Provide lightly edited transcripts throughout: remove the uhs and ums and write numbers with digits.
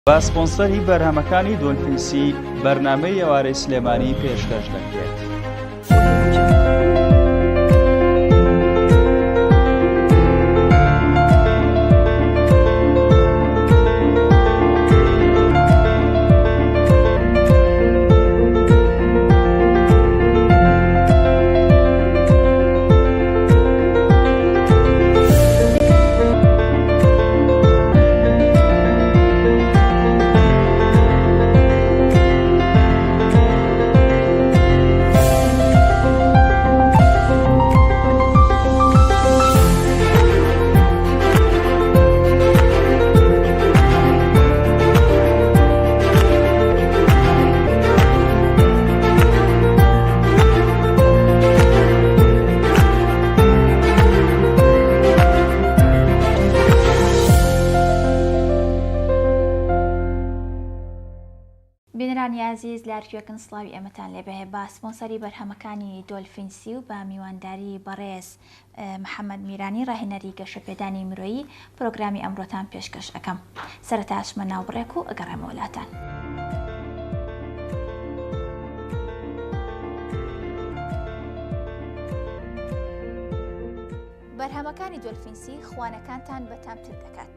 با سپۆنسەری بەرهەمەکانی دۆلفینسی بەرنامەی ئێوارەی سلێمانی پێشکەش دەکرێت. بینەرانی عزیز لارکوێکن سڵاوی ئێمەتان لێبێ با سپۆنسەری بەرهەمەکانی دۆلفینسی و با میوانداری بەڕێز محەممەد میرانی ڕاهێنەری گەشەپێدانی مرۆیی پرۆگرامی ئەمڕۆتان پێشکەش ئەەکەم. سەرەتا چمە ناوبڕێک و ئەگەڕێمە وڵاتان. بەرهەمەکانی دۆلفینسی خوانەکانتان بەتامتر دەکات.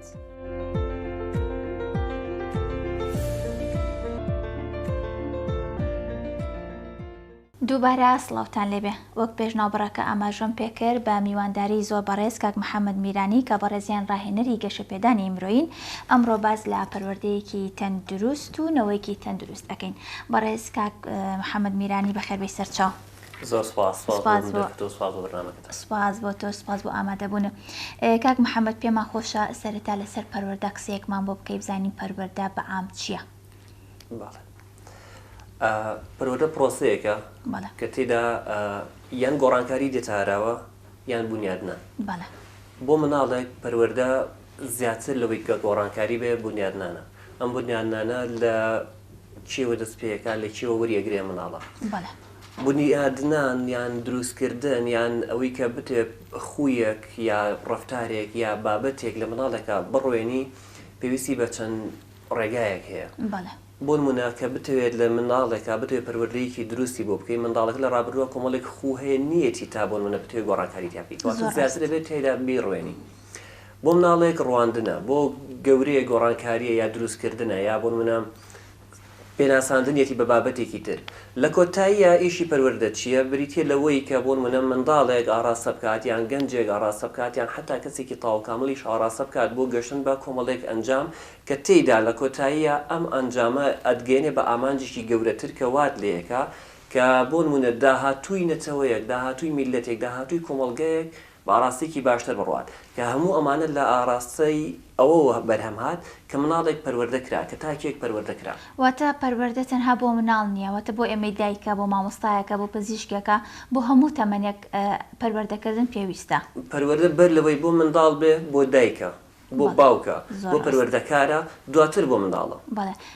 دووبارە سڵاوتان لێبێ وەک پێشناوبڕەکە ئاماژەم پێکرد بە میوانداری زۆر بەڕێز کاک محەممەد میرانی کە بەڕێزیان ڕاهێنەری گەشەپێدانی مرۆین ئەمڕۆ باز لە پەروەردەیەکی تەندروست و نەوەیەکی تەندروست ئەەکەین. بەڕێز کاک محەممەد میرانی بەخێربەی سەرچاو. زۆر سپاس بۆ تۆ سپاس بۆ ئامادەبوون. کاک محەممەد پێمان خۆشە سەرەتا لەسەر پەروەردە قسەیەکمان بۆ بکەی بزانین پەروەردە بەعام چییە؟ پەروەردە پرۆسەیەکە کە تێدا یان گۆڕانکاری دێتاراوە یان بنیادنە. بۆ مناڵێک پەروەردە زیاتر لەوەی کە گۆڕانکاری بێ بنیادنانە. ئەم بنیادنانە لە چێوە دەست پێەکە لە چێوە وەریەگرێ مناڵە. بنیادنان یان دروستکردن یان ئەوەی کە بتێ خویەک یا ڕەفتارێک یا بابەتێک لە مناڵێکە بڕوێنی پێویستی بە چەند ڕێگایەک هەیە. بۆ نمونە کە بتەوێت لە مناڵێکە بتوێت پەروەردەیەکی دروستی بۆ بکەی منداڵێک لە ڕابردووە کۆمەڵێک خو هەیە نیەتی تا بۆ منە بتوێت گۆڕانکاری تیاپی زیاتر دەبێت تێدا بیڕوێنی. بۆ مناڵێک ڕواندنە بۆ گەورەیە گۆڕانکاریە یا دروستکردنە یا بۆ منە پێناساندنیەتی بە بابەتێکی تر. لە کۆتاییە ئیشی پەروەردە چییە؟ بریتە لەوەی کە بۆ منە منداڵێک ئاڕاستە بکات یان گەنجێک ئاڕاستە بکات یان حتا کەسێکی تاو کامڵیش ئاڕاستە بکات بۆ گەشتن بە کۆمەڵێک ئەنجام کە تێیدا لە کۆتاییە ئەم ئەنجامە ئەدگەێنێ بە ئامانجێکی گەورەتر کە وات لەیەکە کە بۆ نمونە داهاتووی نەتەوەیەک داهاتووی میلەتێک داهاتووی کۆمەڵگەیەک بە ئاراستێکی باشتر بڕوات کە هەموو ئەمانە لە ئاراستەی ئەوە بەرهەمهات کە مناڵێک پەروەردە کرا کە تاکێک پەروەردە کرا. واتە پەروەردە تەنها بۆ مناڵ نییە، واتە بۆ ئێمەی دایکە بۆ مامۆستایەکە بۆ پزیشکێکە بۆ هەموو تەمەنێک پەروەردەکردن پێویستە. پەروەردە بەر لەوەی بۆ منداڵ بێ بۆ دایکە بۆ باوکە بۆ پەروەردەکارە دواتر بۆ مناڵە.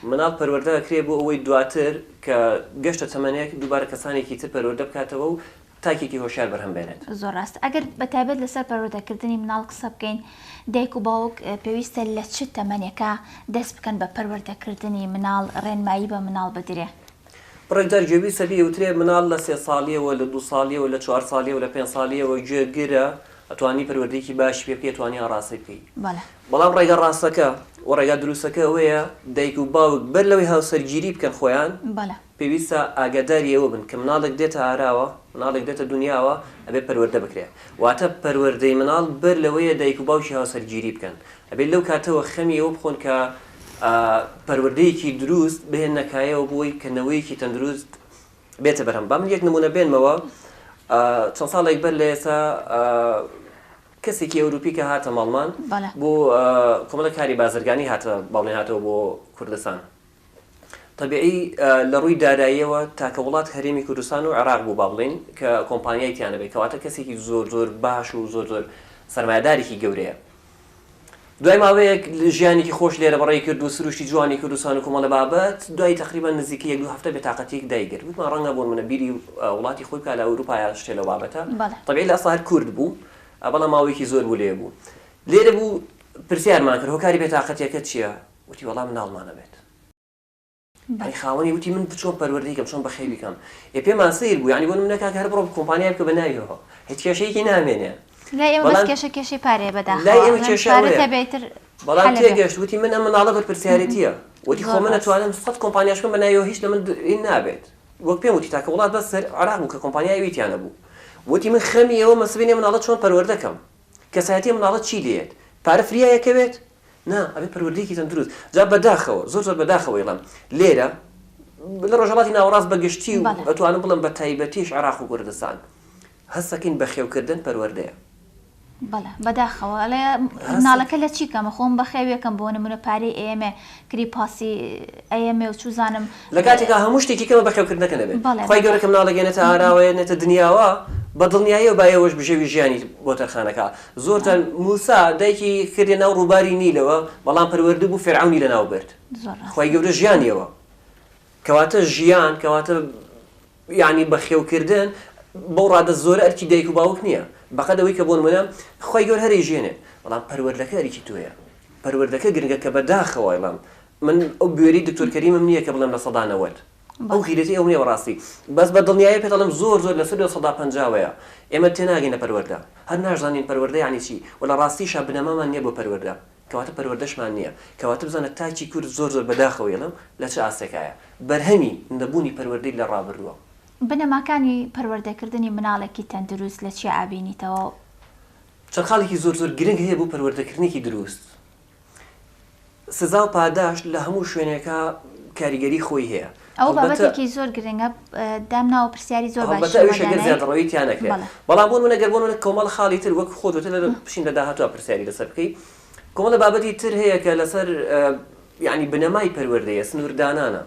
مناڵ پەروەردە کرێ بۆ ئەوەی دواتر کە گەشتە تەمەنێک دووبارە کەسانێکی تر پەروەردە بکاتەوە و تاکێکی هۆشیار بەرهەم بێنێت. زۆر ڕاست. ئەگەر بەتایبەت لەسەر پەروەردەکردنی مناڵ قسە بکەین دایک و باوک پێویستە لە چ تەمەنێکە دەست بکەن بە پەروەردەکردنی مناڵ ڕێنمایی بە مناڵ بدرێ؟ بڕێکدار گوێبی سەبی وترێ مناڵ لە 3 ساڵیەوە لە 2 ساڵیەوە لە 4 ساڵیەوە لە 5 ساڵیەوە گوێگرە ئەتوانی پەروەردەیەکی باش پێ بکەی ئەتوانی ئاڕاستی بکەی. بەڵام ڕێگە ڕاستەکە و ڕێگا دروستەکە ئەوەیە دایک و باوک بەر لەوەی هاوسەرگیری بکەن خۆیان پێویستە ئاگاداری ئەوە بن کە مناڵێک دێتە ئاراوە مناڵێک دێتە دنیاوە ئەبێ پەروەردە بکرێ. واتە پەروەردەی مناڵ بەر لەوەیە دایک و باوکی هاوسەرگیری بکەن. ئەبێت لەو کاتەوە خەمی ئەوە بخۆن کە پەروەردەیەکی دروست بهێن نەکایەوە بۆی کە نەوەیەکی تەندروست بێتە بەرهەم. با من یەک نمونە بێنمەوە. چەند ساڵێک بەر لە ئێستا کەسێکی ئەوروپی کە هاتە ماڵمان بۆ کۆمەڵە کاری بازرگانی هاتە باڵێن هاتەوە بۆ کوردستان. طبیعی لە ڕووی داراییەوە تاکە وڵات هەرێمی کوردستان و عێراق بوو با بڵێن کە کۆمپانیای تیانە بێت کەواتە کەسێکی زۆر زۆر باش و زۆر زۆر سەرمایەدارێکی گەورەیە. دوای ماوەیەک ژیانێکی خۆش لێرە بەڕێی کرد و سروشتی جوانی کوردستان و کۆمەڵە بابەت دوای تقریبا نزیکی 1-2 هەفتە بێتاقەتێک دایگرت. وتمان ڕەنگە بۆ منە بیری وڵاتی خۆی بکات لە ئەوروپا شتێ لەو بابەتە. طبیعی لە ئەسڵ هەر کورد بوو بەڵام ماوەیەکی زۆر بوو لێ بوو. لێرە بوو پرسیارمان کرد هۆکاری بێتاقەتیەکە چییە؟ وتی وەڵام مناڵمانە بێت خاوەنی وتی من بچۆن پەروەردەیەکەم چۆن بەخێ بیکەم پێمان سیر بوو یعنی بۆ منە کاکە هەر بڕۆ کۆمپانیای بکە بە ناویەوە هیچ کێشەیەکی نامێنێ لای ئێمە بەس کێشەی پارێ بەداخەوە لای ئێمە کێشەیە بەڵام تێگەشت وتی من ئەم مناڵە بەرپرسیارەتیە وتی خۆ من نەتوانم 100 کۆمپانیاش بکەم بە ناویەوە هیچ لە من نابێت وەک پێم وتی تاکە وڵات بەس عراق بوو کە کۆمپانیای ویتیانە بوو وتی من خەمی ئێوە مەسبینێ مناڵە چۆن پەروەردەکەم کەسایەتی مناڵە چی لێت پارە فریایەکەوێت نا ئەبێ پەروەردەیەکی تەندروست جا بەداخەوە زۆر بەداخەوە ئێڵام لێرە لە ڕۆژهەڵاتی ناوەڕاست بەگشتی و ئەتوانم بڵم بە تایبەتیش عراق و کوردستان هەستەکەین بەخێوکردن پەروەردەیە بەڵێ بەداخەوە ئەڵێ ناڵەکە لە چی کەمە خۆم بەخێوێکم بۆ نمونە پارەی ئێمە کری پاسی ئەمێ و چوزانم لە کاتێکا هەموو شتێکی کەمە بەخێوکردنەکە نەبێت خی گەورەکەم ناڵەگەێنێتە ئاراوەیە نێتە دنیاوە بە دڵنیاییەوە بایەوەش بژێوی ژیانی بۆ تەرخانەکە زۆرتان موسا دایکی کردێ ناو ڕووباری نیلەوە بەڵام پەروەردە بوو فێرعونی لە ناو برد خی گەورە ژیانیەوە کەواتە ژیان کەواتە یعنی بەخێوکردن بەو ڕادە زۆر ئەرکی دایک و باوک نییە بەقەدەوەی کە بۆن منە خی گەور هەری ژێنێ بەڵام پەروەردەکە ئەریکی تۆیە پەروەردەکە گرنگە کە بەداخەوە ئەڵام من ئەو بوێری دکتۆر کەریمم نییە کە بڵێم لە سەدانەوەت ئەو خیرەتی ئەو نیە ڕاستی بەس بە دڵنیایی پێ دەڵێم زۆر لە 150ەوەیە ئێمە تێناگەینە پەروەردە هەر نازانین پەروەردە یعنی چی و لە ڕاستیشا بنەمامان نییە بۆ پەروەردە کەواتە پەروەردەشمان نییە کەواتە بزانە تاکی کورد زۆر بەداخەوە ئێڵم لە چه ئاستێکایە بەرهەمی نەبوونی پەروەردەی لە ڕابردووە بنەماکانی پەروەردەکردنی مناڵێکی تەندروست لە چی ئابینیتەوە چەند خاڵێکی زۆر گرنگ هەیە بۆ پەروەردەکردنێکی دروست سزا و پاداش لە هەموو شوێنێکە کاریگەری خۆی هەیە ئەو بابەتێکی زۆر گرنگە دامناوە پرسیاری زۆر باشگەر زیاتڕەوەی تیان نەکرێت بەڵام بۆن منەگەر بۆن کۆمەڵ خاڵی تر وەک خۆتە لە پشین لە داهاتوە پرسیاری لەسەر بکەی کۆمەڵە بابەتی تر هەیە کە لەسەر یعنی بنەمای پەروەردەیە سنووردانانە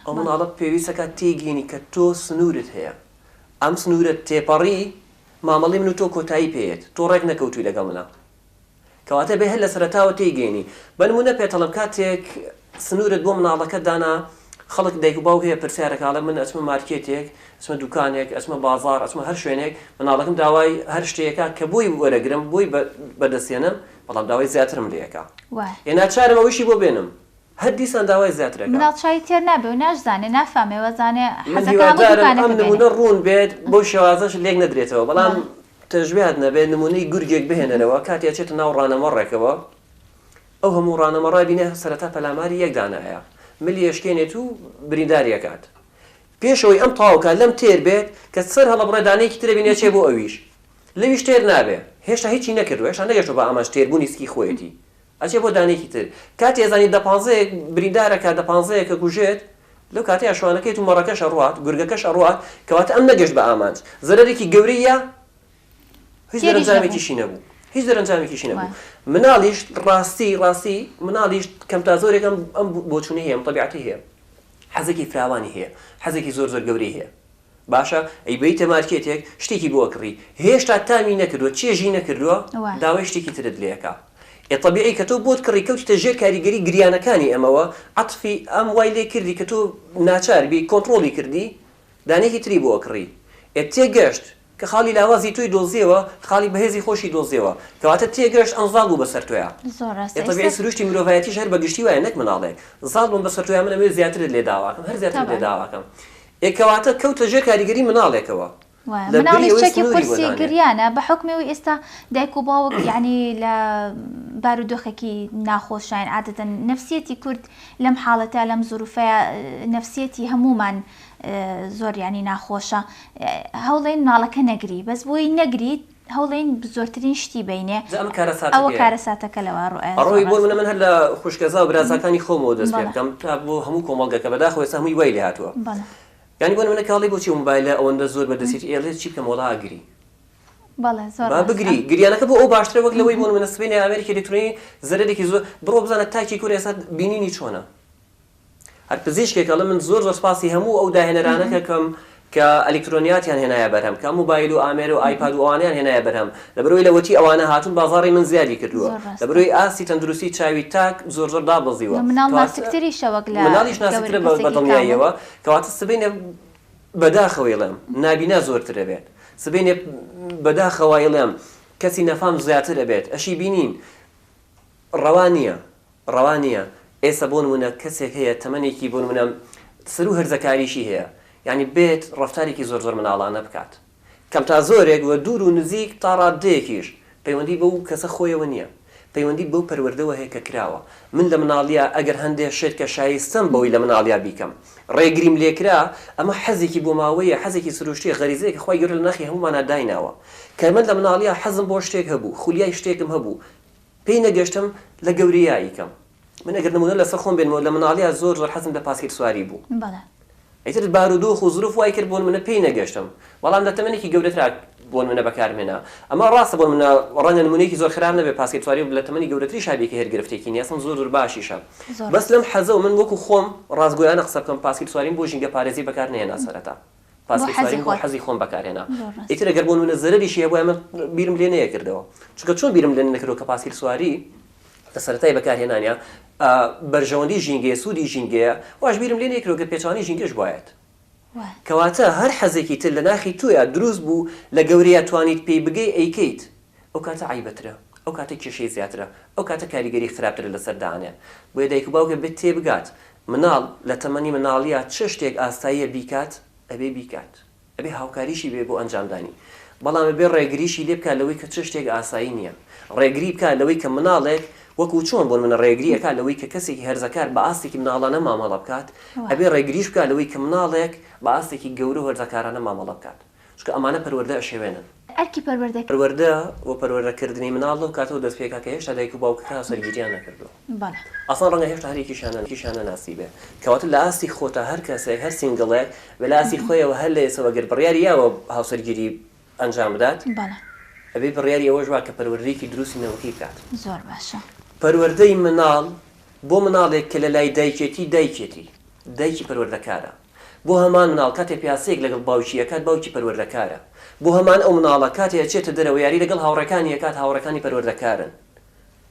ئەو مناڵە پێویستەکە تێگەینی کە تۆ سنوورت هەیە ئەم سنوورت تێپەڕی مامەڵی من و تۆ کۆتایی پێیت تۆ ڕێک نەکەوتووی لەگەڵ منە کەواتە بێ هەر لە سەرەتاوە تێگەینی بەنمونە پێتەڵم کاتێک سنوورت بۆ مناڵەکە دانا خەڵک دایک و باوک هەیە پرسیارەکەڵە من ئەچمە مارکێتێک ئەچمە دوکانێک ئەچمە بازار ئەچمە هەر شوێنێک مناڵەکەم داوای هەر شتێکە کە بۆی وەرەگرم بۆی بەدەستێنم بەڵام داوای زیاترم لێەکە ناچارم ئەوشی بۆ بێنم هەر دیسان داوای زیاترەکە مناڵچای تێر نابێ و ناشزانێ نافامێوە زانێ ئەم نمونە ڕوون بێت بۆ شێوازەش لێک نەدرێتەوە بەڵام تەژویات نەبێت نمونەی گورگێک بهێنەرەوە کاتێک چێتە ناو ڕانەمەڕێکەوە ئەو هەموو ڕانەمەڕای بینێ سەرەتا پەلاماری یەک دانایە ملی ئەشکێنێت و برینداریەکات پێشەوەی ئەم تاوکە لەم تێر بێت کە سەر هەڵە بڕێدانەیەکی ترە بینێ چێ بۆ ئەویش لەویش تێر نابێ هێشتا هیچی نەکردو هێشتا نەگەشتەوە بە ئاماژ تێربوونی سکی خۆیەتی ئەچێ بۆ دانێکی تر کاتی ئەزانی دەپانزەیەک بریندارەکە دەپانزەیەکە کوژێت لەو کاتەیە شوانەکەیت و مەڕەکەش ئەڕوات گورگەکەش ئەڕوات کەواتە ئەم نەگەشت بە ئامانج زەرەرێکی گەورەیە هیچ دەرەنجامێکیشی نەبوو هیچ دەرەنجامێکیشی نەبوو مناڵیش ڕاستی مناڵیش کەم تا زۆرێکم ئەم بۆچوونی هەیە تەبیعەتی هەیە حەزێکی فراوانی هەیە حەزێکی زۆر گەورەی هەیە باشە ئەی بەیتە مارکێتێک شتێکی بۆ کڕی هێشتا تامی نەکردووە چێژی نەکردووە داوای شتێکی ترت لێەکە طبیعی کە تۆ بۆت کڕی کەوتیتە ژێر کاریگەری گریانەکانی ئەمەوە عەتفی ئەم وای لێ کردی کە تۆ ناچاربی کۆنتڕۆلی کردی دانێکی تری بۆ کڕی تێگەشت کە خاڵی لاوازی توی دۆزیەوە خاڵی بەهێزی خۆشی دۆزیەوە کەواتە تێگەشت ئەم زاڵ بوو بەسەر تۆیە طبیعی سروشتی مرۆڤایەتیش هەر بەگشتی وایە نەک مناڵێک زاڵ بووم بەسەر تۆیە منەوێ زیاترت لێ داواکەم هەر زیاتر لێ داواکەم کەواتە کەوتە ژێر کاریگەری مناڵێکەوە مناڵیش چەکی قورسی گریانە بە حکمەوەی ئێستا دایک و باوک یعنی لە بارودۆخێکی ناخۆشین عادەتەن نەفسیەتی کورد لەم حاڵەتە لەم زوروفەیە نەفسیەتی هەمومان زۆر ینی ناخۆشە هەوڵێن مناڵەکە نەگری بەس بۆی نەگریت هەوڵێن زۆرترین شتی بینێ ئەوە کارەساتەکە لەوە ڕۆی بۆ منە من هەر لە خوشکەزا و برازەکانی خۆمەوە دەست پێ بکەم تا بۆ هەموو کۆمەڵگەکە بەداخەوە ئێستا هەمووی وای لێ هاتووە یعنی بۆ منە کاڵی بۆچی مۆبایلە ئەوەندە زۆر بەدەستێتی ئێڵێ چی بکەم وەڵا ئاگری با بگری گریانەکە بۆ ئەو باشترە وەک لەوەی بۆ منە سبینی ئامریکی دەتوانێت زەرێکی زۆر بڕۆ بزانە تاکی کورد ئێستا بینینی چۆنە هەر پزیشکێکە من زۆر سپاسی هەموو ئەو داهێنەرانەکە کەم کە ئەلکترۆنیاتیان هێنایە بەرهەم کە موبایل و ئامێر و ئایپاد و ئەوانیان هێنایە بەرهەم لەبەرەوەی لەوەتی ئەوانە هاتوون بازاڕی من زیادی کردووە لەبەرەوەی ئاسی تەندروستی چاوی تاک زۆر دابەزیوە مناڵیش ناسکترە بەدڵنیاییەوە کەواتە سبینە بەداخەوەیڵێم نابینا زۆرترە بێت سبینێ بەداخەوەیڵێم کەسی نەفام زیاترە بێت ئەشی بینین ڕەوا نییە ڕەوا نییە ئێستا بۆ نمونە کەسێک هەیە تەمەنێکی بۆ نمونە سەر و هەرزەکاریشی هەیە یعنی بێت ڕەفتارێکی زۆر زۆر مناڵانە بکات کەم تا زۆرێک وە دوور و نزیک تا ڕادەیەکیش پەیوەندی بەو کەسە خۆیەوە نییە پەیوەندی بەو پەروەردەوە هەیە کە کراوە من لە مناڵیا ئەگەر هەندێک شت کە شایستەم بەوەی لە مناڵیا بیکەم ڕێگریم لێکرا ئەمە حەزێکی بۆ ماوەیە حەزێکی سروشتی غەریزەیە کە خۆی گەورە لە ناخی هەمومانە دایناوە کە من لە مناڵیا حەزم بۆ شتێک هەبوو خولیای شتێکم هەبوو پێی نەگەشتم لە گەورەیاییکەم من ئەگەر نمونە لەسەر خۆم بێنمەوە لە مناڵیا زۆر زۆر حەزم لە پاسکیل سواری بوو ئیتر بارودۆخ و زروف وای کرد بۆ منە پێی نەگەشتم بەڵام لە تەمەنێکی گەورەترا بۆ منە بەکارمێنا ئەمە ڕاستە بۆ منە ڕەنگە نمونەیەکی زۆر خراپ نەبێت پاسکیل سواری لە تەمەنی گەورەتری شابێکی هەرگرفتێکی نیە ئەسڵ زۆر زۆر باشیشە بەس لەم حەزە و من وەکو خۆم ڕاستگۆیانە قسە بکەم پاسکیل سواریم بۆ ژینگە پارێزی بەکار نهێنا سەرەتا پاسکیل سواریم بۆ حەزی خۆم بەکارهێنا ئیتر ئەگەر بۆ منە زەرەریشی هەیە بۆ ئەمە بیرم لێ نەیەکردەوە چونکە چۆن بیرم لێ نەکردەوە کە پاسکیل سواری لە سەرەتای بەکارهێنانیە بەرژەوەندی ژینگەیە سوودی ژینگەیە واش بیرم لێ نەیەکردەوە کە پێچوانی ژینگەش بایەت کەواتە هەر حەزێکی تر لە ناخی تۆیە دروست بوو لە گەورەیە توانیت پێی بگەی ئەیکەیت ئەو کاتە عیبەترە ئەو کاتە کێشەی زیاترە ئەو کاتە کاریگەری خراپترە لەسەر دانێ بۆیە دایک و باوکە بێت تێبگات مناڵ لە تەمەنی مناڵیە چ شتێک ئاستاییە بیکات ئەبێ بیکات ئەبێ هاوکاریشی بێ بۆ ئەنجامدانی بەڵام بێ ڕێگریشی لێ بکات لەوەی کە چ شتێک ئاسایی نییە ڕێگری بکات لەوەی کە مناڵێک وەکو چۆن بۆن منە ڕێگریەکە لەوەی کە کەسێکی هەرزەکار بە ئاستێکی مناڵانە مامەڵە بکات ئەبێ ڕێگریش بکات لەوەی کە مناڵێک بە ئاستێکی گەورە و هەرزەکارانە مامەڵە بکات چونکە ئەمانە پەروەردە ئەشێوێنن ئەرکی پەروەردە و پەروەردەکردنی مناڵ و کاتەوە دەست پێکا کە هێشتا دایک و باوکەکە سەرگیریان نەکردووە ئەسڵ ڕەنگە هێشتا هەرێکیشانە ناسی بێ کەواتە لە ئاستی خۆتە هەر کەسێک هەر سینگڵێک بە لە ئاستی خۆیەوە هەر لە ئێسەوە گەر بڕیاریەوە هاوسەرگیری ئەنجام بدات ئەبێ بڕیاری ئەوەش وا کە پەروەردەیەکی دروستی نەوەکی بکات زۆر باشە پەروەردەی مناڵ بۆ مناڵێک کە لە لای دایکێتی دایکی پەروەردەکارە بۆ هەمان مناڵ کاتێ پیاسەیەک لەگەڵ باوکی ئەکات باوکی پەروەردەکارە بۆ هەمان ئەو مناڵە کاتێ ئەچێتە دەرەوە یاری لەگەڵ هاوڕەکانی ئەکات هاوڕەکانی پەروەردەکارن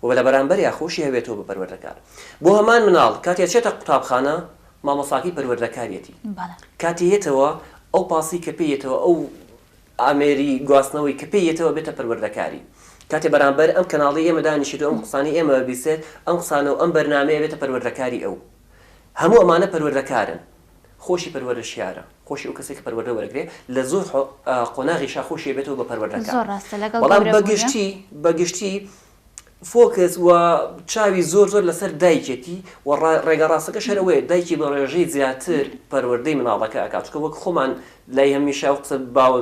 و لە بەرامبەریا خۆشی هەبێتەوە بە پەروەردەکار بۆ هەمان مناڵ کاتێ ئەچێتە قوتابخانە مامۆستاکەی پەروەردەکارێتی کاتی هێتەوە ئەو پاسی کە پێیەتەوە ئەو ئامێری گواستنەوەی کە پێیەتەوە بێتە پەروەردەکاری کاتێ بەرامبەر ئەم کەناڵی ئێمە دانیشتووە ئەم قسانی ئێمە بیسێت ئەم قسانە و ئەم بەرنامەیە بێتە پەروەردەکاری ئەو هەموو ئەمانە پەروەردەکارن خۆشی پەروەردەشیارە خۆشی ئەو کەسێک پەروەردە وەرەگرێ لە زۆر قۆناغیشا خۆشی بێتەوە بە پەروەردەکار بەڵام بەگشتی فۆکس و چاوی زۆر زۆر لەسەر دایکێتی و ڕێگە ڕاستەکە شەرەوەی دایکی بە ڕێژەی زیاتر پەروەردەی مناڵەکە ئەکات چونکە وەک خۆمان لای هەمیشە قسە باوە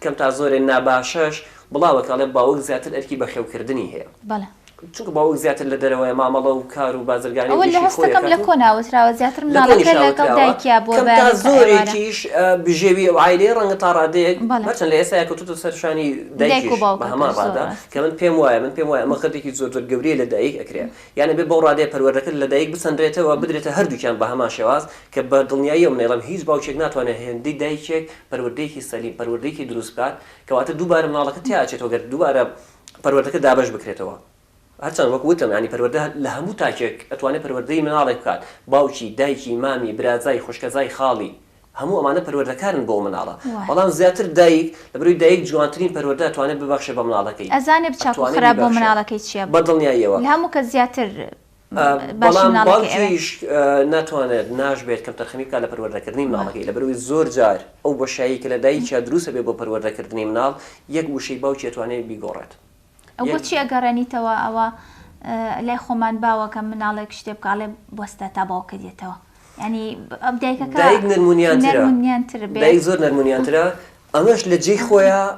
کەم تا زۆرێ ناباشەش بڵاوەکەڵێ باوەک زیاتر ئەرکی بەخێوکردنی هەیە چونکە باوەک زیاتر لە دەرەوەی مامەڵە و کار و بازرگانی هەستەکەم لە کۆناوتراوە زیاتر مناڵەکە لەگەڵ دایکیا بۆ زۆرێکیش بژێوی ئەو عایلەیە ڕەنگە تا ڕادەیەک بەچەند لە ئێستا کەوتوتە سەرشانی دایک بە هەمان ڕادا کە من پێم وایە ئەمە خەتێکی زۆر زۆر گەورەیە لە دایک ئەکرێ یانە بێ بەو ڕادەیە پەروەردەکە لە دایک بسەندرێتەوە بدرێتە هەردووکیان بە هەمان شێواز کە بە دڵنیایی ئەو منێڵم هیچ باوکێک ناتوانێت هێندەی دایکێک پەروەردەیەکی سەلیم پەروەردەیەکی دروست بکات کەواتە دووبارە مناڵەکە تیاچێتەوە گەر دووبارە پەروەردەکە دابەش بکرێتەوە هەرچەند وەک وتم ینی پەروەردە لە هەموو تاکێک ئەتوانێت پەروەردەی مناڵێک بکات باوکی دایکی مامی برازای خوشکەزای خاڵی هەموو ئەمانە پەروەردەکارن بۆ مناڵە بەڵام زیاتر دایک لەبەروی دایک جوانترین پەروەردە ئەتوانێت ببەخشێت بە مناڵەکەی ئەزانێ بچاک و خراپ بۆ مناڵەکەی چییە بە دڵنیاییەوە لە هەموو کە زیاتر بەڵام باوکیش ناتوانێت ناشبێت کەم تەرخەمی بکات لە پەروەردەکردنی مناڵەکەی لەبەروی زۆر جار ئەو بەشایی کە لە دایکیا دروستە بێت بۆ پەروەردەکردنی مناڵ یەک وشەی باوکی ئەتوانێت بیگۆڕێت ئەو بۆچی ئەگەڕێنیتەوە ئەوە لای خۆمان باوەکە مناڵێک شتێ بکڵێ بۆستە تا باوکە دێتەوە ینی دایکەکە دایک نەرمونیانترە دایک زۆر نەرمونیانترە ئەمەش لە جێی خۆیان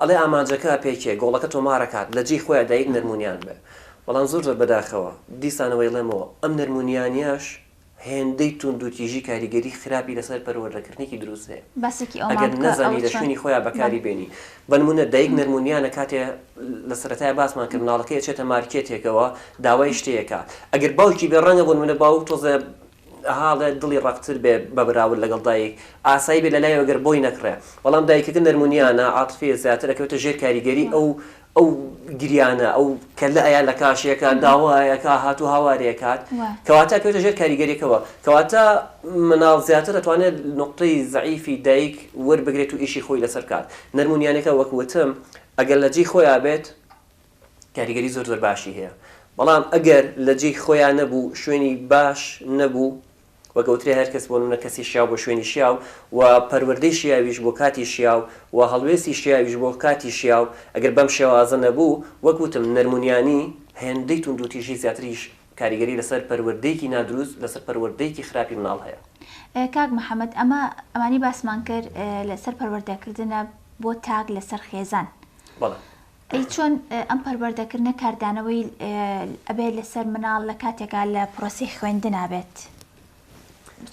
ئەڵێ ئامانجەکە پێکێ گۆڵەکە تۆمارەکات لە جێی خۆیان دایک نەرمونیان بێ بەڵام زۆر زۆر بەداخەوە دیسانەوەی لێمەوە ئەم نەرمونیانیاش هێندەی توندوتیژی کاریگەری خراپی لەسەر پەروەردەکردنێکی دروست هەیە ئەگەر نەزانی لە شوێنی خۆیان بەکاری بێنی بەنمونە دایک نەرمونیانە کاتێ لە سەرەتای باسمان کرد مناڵەکەی ئەچێتە مارکێتێکەوە داوای شتەیەکە ئەگەر باوکی بێ ڕەنگە بۆ نمونە باوک تۆزە حاڵە دڵی ڕەقتر بێ بە بەراورد لەگەڵ دایک ئاسایی بێ لە لایەوە گەر بۆی نەکڕێ بەڵام دایکەکە نەرمونیانە عاتفێ زیاتر ئەکەوێتە ژێر کاریگەری ئەو گریانە ئەو کە لە ئەیان لە کاشیەکە داوایەکە هاتو هاوارەکات کەواتە کەوتە ژێر کاریگەریەکەوە کەواتە مناڵ زیاتر دەتوانێت نقطەی زەعیفی دایک وەربگرێت و ئیشی خۆی لەسەر کات نەرمونیانەکە وەک وتم ئەگەر لە جێی خۆیان بێت کاریگەری زۆر زۆر باشی هەیە بەڵام ئەگەر لە جێی خۆیان نەبوو شوێنی باش نەبوو وەگەوترێ هەر کەس بۆ نمونە کەسی شیاو بۆ شوێنی شیاو و پەروەردەی شیاویش بۆ کاتی شیاو و هەڵوێستی شیاویش بۆ کاتی شیاو ئەگەر بەم شێوازە نەبوو وەکوتم نەرمونیانی هێندەی تونند و تیژی زیاتریش کاریگەری لەسەر پەروەردەیەکی نادروست لەسەر پەروەردەیەکی خراپی مناڵ هەیە. کاک محەممەد ئەمانی باسمان کرد لەسەر پەروەردەکردنە بۆ تاک لەسەر خێزان. ئەی چۆن ئەم پەروەردەکردنە کاردانەوەی ئەبێت لەسەر مناڵ لە کاتێکا لە پرۆسی خوێندن نابێت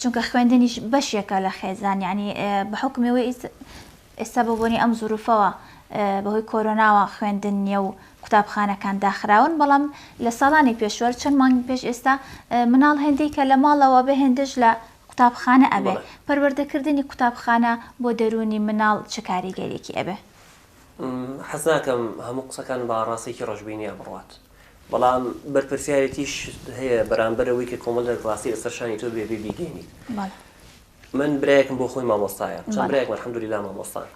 چونکە خوێندنیش بەشێکە لە خێزان یعنی بە حکمەوەی ئێستا بە بۆنی ئەم زوروفەوە بەهۆی کۆرۆناوە خوێندن نیە و قوتابخانەکان داخراون بەڵام لە ساڵانی پێشوە چەند مانگ پێش ئێستا مناڵ هێندەی کە لە ماڵەوە بە هێندەش لە قوتابخانە ئەبێ پەروەردەکردنی قوتابخانە بۆ دەرونی مناڵ چه کاریگەرێکی ئەبێ؟ حەز ناکەم هەموو قسەکان بە ڕاستێکی ڕۆژبینیە بڕوات بەڵام بەرپرسیارەتیش هەیە بەرامبەرەوەی کە کۆمەڵ لە کڵاسی ئەسەرشانی تۆ بێ بیگەینیت. من برایەکم بۆ خۆی مامۆستایە چەند برایەک الحەمدولیلا مامۆستان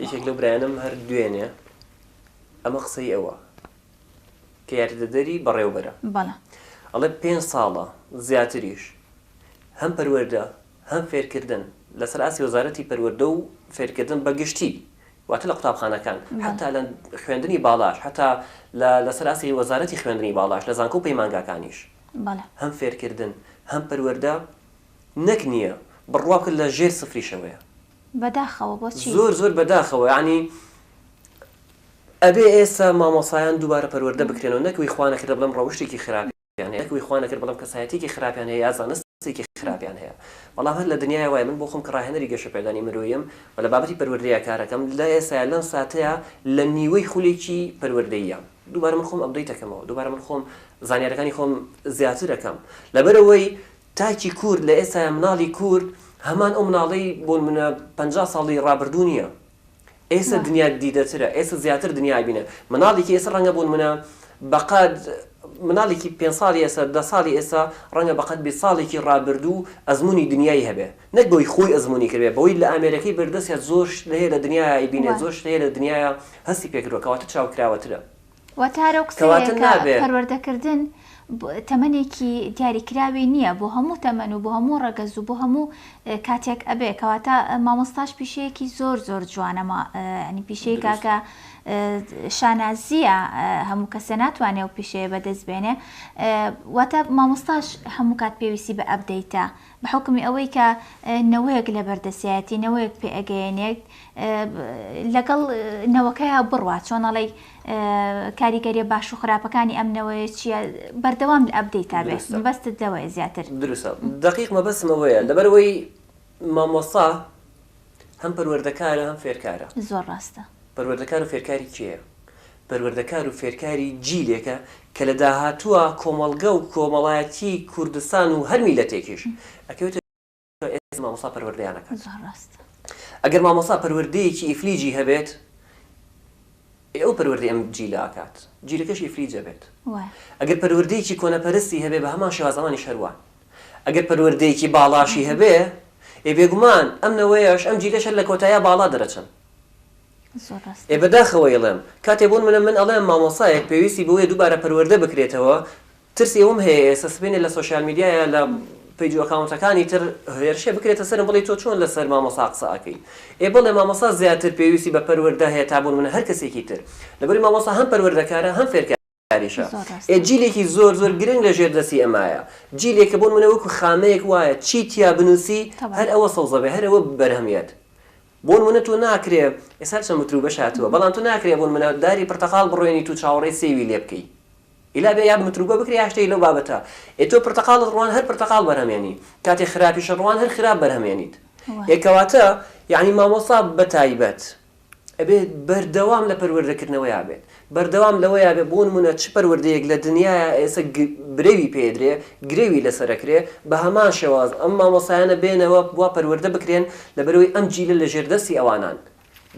یەکێک لەو برایانم هەر دوێنێ ئەمە قسەی ئەوە کە یاریدەدەری بەڕێوەبەرە ئەڵێ 5 ساڵە زیاتریش هەم پەروەردە هەم فێرکردن لەسەر ئاسی وەزارەتی پەروەردە و فێرکردن بەگشتی واتە لە قوتابخانەکان حتا لە خوێندنی باڵاش حتا لەسەر ئاسی وەزارەتی خوێندنی باڵاش لە زانکۆ و پەیمانگاکانیش هەم فێرکردن هەم پەروەردە نەک نییە بڕوا کرد لە ژێر سفریشەوەیە بەداخەوە بۆچی زۆر بەداخەوە ینی ئەبێ ئێستا مامۆسایان دووبارە پەروەردە بکرێنەوە نەکوی خوانەکرد بڵم ڕەوشتێکی خراپیان هەیە نەکوی خوانەکرد بڵم کەسایەتێکی خراپیان هەیە یا زانستێکی خراپیان هەیە بەڵام هەر لە دنیای وایە من بۆ خۆم کە ڕاهێنەری گەشەپێدانی مرۆیم و لە بابەتی پەروەردەیە کارەکەم لە ئێستا لەم ساتەیە لە نیوەی خولێکی پەروەردەیە دووبارە من خۆم ئەپدەیتەکەمەوە دووبارە من خۆم زانیاریەکانی خۆم زیاتر دەکەم لەبەرەوەی تاکی کورد لە ئێستا مناڵی کورد هەمان ئەو مناڵەی بۆ منە 50 ساڵی ڕابردوو نییە ئێستا دنیا دیدەترە ئێستا زیاتر دنیای بینە مناڵێکی ئێستا ڕەنگە بۆن منە بەقەد مناڵێکی 5 ساڵی ئێستا 10 ساڵی ئێستا ڕەنگە بەقەد 20 ساڵێکی ڕابردوو ئەزمموی دنیای هەبێ نەک بۆی خۆی ئەزمموی کردێ بەوەی لە ئەمریکای بەردەستە زۆر هەیە لە دنیای بینێت زۆر هەیە لە دنیاە هەستی پێکردوە کەواتە چاوکراوەترە واتارە قسەیە پەروەردەکردن تەمەنێکی دیاریکراوی نییە بۆ هەموو تەمەن و بۆ هەموو ڕەگەز و بۆ هەموو کاتێک ئەبێ کەواتە مامۆستاش پیشەیەکی زۆر جوانەمە ئەنی پیشەی کاکە شانازیە هەموو کەسە ناتوانێت و پیشەیە بەدەست بێنێ واتە مامۆستاش هەموو کات پێویستی بە ئەپدەیتە بە حکمی ئەوەی کە نەوەیەک لە بەردەسایەتی نەوەیەک پێ ئەگەیەنێت لەگەڵ نەوەکەیە بڕوا چۆنەڵی کاریگەری باش و خراپەکانی ئەمنەوەی چیە بەردەوام لە ئەپدەیتا بێت بەستت دەوەیە زیاتر دروستە دقیق مەبەستمەوەیە لەبەرەوەی مامۆستا هەم پەروەردەکارە هەم فێرکارە زۆر ڕاستە پەروەردەکار و فێرکاری کێیە پەروەردەکار و فێرکاری جیلێکە کە لە داهاتووە کۆمەڵگە و کۆمەڵایەتی کوردستان و هەر میلەتێکیش ئەکەوێتە مامۆستا پەروەردەیانەکە زۆر ڕاستە ئەگەر مامۆستا پەروەردەیەکی ئیفلیجی هەبێت ئەو پەروەردەی ئەم جیلە ئاکات جیلەکەش ئیفلیجە بێت ئەگەر پەروەردەیەکی کۆنەپەرستی هەبێ بە هەمان شێوە زمانی شەروان ئەگەر پەروەردەیەکی باڵاشی هەبێ بێگومان ئەم نەوەیەش ئەم جیلەش لە کۆتایە باڵا دەرەچن بەداخەوە ئەڵێم کاتێ بوون من ئەڵێم مامۆسایەک پێویستی بۆیە دووبارە پەروەردە بکرێتەوە ترسی ئەوم هەیە ئێستا سبێنێ لە سۆشیال میدیایە لە پیج و ئەکاونتەکانی تر هێرشێ بکرێتە سەرم بڵێ تۆ چۆن لەسەر مامۆسا قسە ئەکەی بڵێ مامۆسا زیاتر پێویستی بە پەروەردە هەیە تا بوون منە هەر کەسێکی تر لەبەری مامۆسا هەم پەروەردەکارە هەم فێرکاریشە جیلێکی زۆر گرنگ لە ژێردەستی ئەمایە جیلێکە بۆن منە وەکو خامەیەک وایە چی تیا بنووسی هەر ئەوە سەوزەبێ هەر ئەوە بەرهەمیێت بۆن منە تۆ ناکرێ ئێستا چەند مترو بەش هاتووە بەڵام تۆ ناکرێ بۆن منە داری پرتەقال بڕۆێنی تو چاوەڕێی سێوی لێ بکەی ئیلا بێ یا متروبە بکری یاشتەی لەو بابەتە تۆ پرتەقالت ڕوان هەر پرتەقال بەرهەمێنی کاتێ خراپیشە ڕوان هەر خراپ بەرهەمێنیت کەواتە یعنی مامۆستا بەتایبەت ئەبێت بەردەوام لە پەروەردەکردنەوەیە بێت بەردەوام لەوەیە بێ بۆن منە چ پەروەردەیەک لە دنیاە ئێستا برێوی پێدرێ گرێوی لەسەرەکرێ بە هەمان شێواز ئەم مامۆسایانە بێنەوە وا پەروەردە بکرێن لەبەرەوەی ئەم جیلە لە ژێردەستی ئەوانان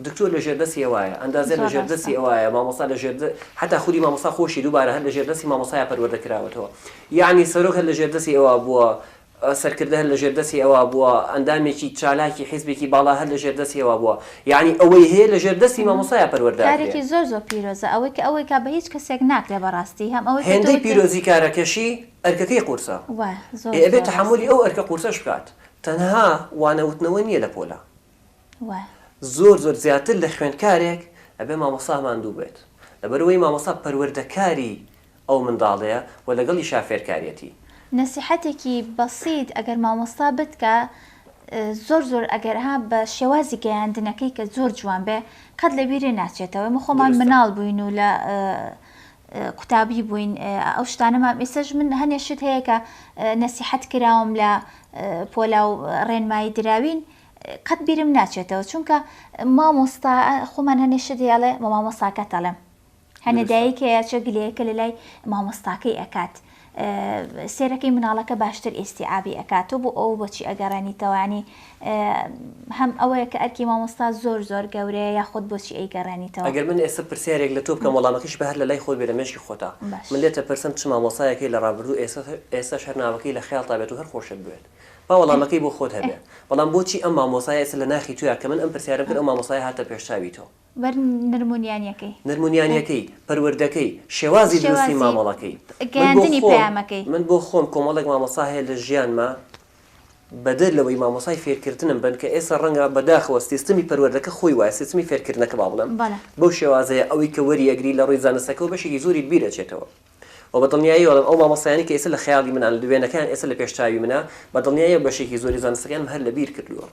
دکتۆر لە ژێردەستی ئەوایە ئەندازێت لە ژێردەستی ئەوایە مامۆستا لە ژێردە حتا خودی مامۆستا خۆشی دووبارە هەر لە ژێردەستی مامۆسایە پەروەردەکراوەتەوە یعنی سەرۆک هەر لە ژێردەستی ئەوە بووە سەرکردە هەر لە ژێردەستی ئەوە بووە، ئەندامێکی چالاکی حیزبێکی باڵا هەر لە ژێردەستی ئەوە بووە، یعنی ئەوەی هەیە لە ژێردەستی مامۆسایە پەروەردە کارێکی زۆر پیرۆزە ئەوەی کە بە هیچ کەسێک ناکرێ بەڕاستی هەم ئەوەی هێندەی پیرۆزی کارەکەشی ئەرکەکەی قورسە ئەبێت تەحملی ئەو ئەرکە قورسەش بکات تەنها وانەوتنەوە نییە لە پۆلە زۆر زیاتر لە خوێندکارێک ئەبێ مامۆسا ماندوو بێت لەبەرەوەی مامۆسا پەروەردەکاری ئەو منداڵەیە و لەگەڵی شافێرکاریەتی نەسیحەتێکی بەسیط ئەگەر مامۆستا بتکە زۆر ئەگەر ها بە شێوازی گەیاندنەکەی کە زۆر جوان بێ قەت لەبیرێ ناچێتەوە مە خۆمان مناڵ بووین و لە قوتابی بووین ئەو شتانەمان ئێستاش من هەنێشت هەیە کە نەسیحەت کراوم لە پۆلا و ڕێنمایی دراوین قەت بیرم ناچێتەوە چونکە مامۆستا خۆمان هەنێشت هەیەڵێ بە مامۆستاکە تەڵێم هەنەدایەکەیە چە گلەیەکە لە لای مامۆستاکەی ئەکات سێرەکەی مناڵەکە باشتر ئێستیعابی ئەکاتۆ بۆ ئەو بۆچی ئەگەڕێنیتەوانی هەم ئەوەیە کە ئەرکی مامۆستا زۆر گەورەیە یاخۆت بۆچی ئەیگەڕێنیتەوە ئەگەر من ئێستا پرسیارێک لە تۆ بکەم وەڵامەکەش بە هەر لە لای خۆت بێ لە مێشکی خۆتا من لێتە پرسم چ مامۆسایەکەی لە ڕابردوو ئێستاش هەر ناوەکەی لە خەیاڵتا بێت و هەر خۆشت بێت با وەڵامەکەی بۆ خۆت هەبێ بەڵام بۆچی ئەم مامۆسایە ئێستا لە ناخی تویە کە من ئەم پرسیارم کرد ئەو مامۆسایە هاتە پێشچاوی تۆ بەر نرمونیانیەکەی پەروەردەکەی شێوازی دروستی مامەڵەکەی من بۆ خۆم کۆمەڵێک مامۆسا هەیە لە ژیانمە بەدەر لەوەی مامۆسای فێرکردنم بن کە ئێستا ڕەنگە بەداخەوە سیستمی پەروەردەکە خۆی وایە سیستمی فێرکردنەکە با بڵێم بەو شێوازەیە ئەوەی کە وەریەگری لە ڕووی زانستەکە و بەشێکی زۆری بیرەچێتەوە و بەدڵنیایی وەڵام ئەو مامۆسایانی کە ئێستا لە خەیاڵی منان لە دوێنەکان ئێستا لە پێشچاوی منە بەدڵنیایی بەشێکی زۆری زانستەکان هەر لەبیر کردووە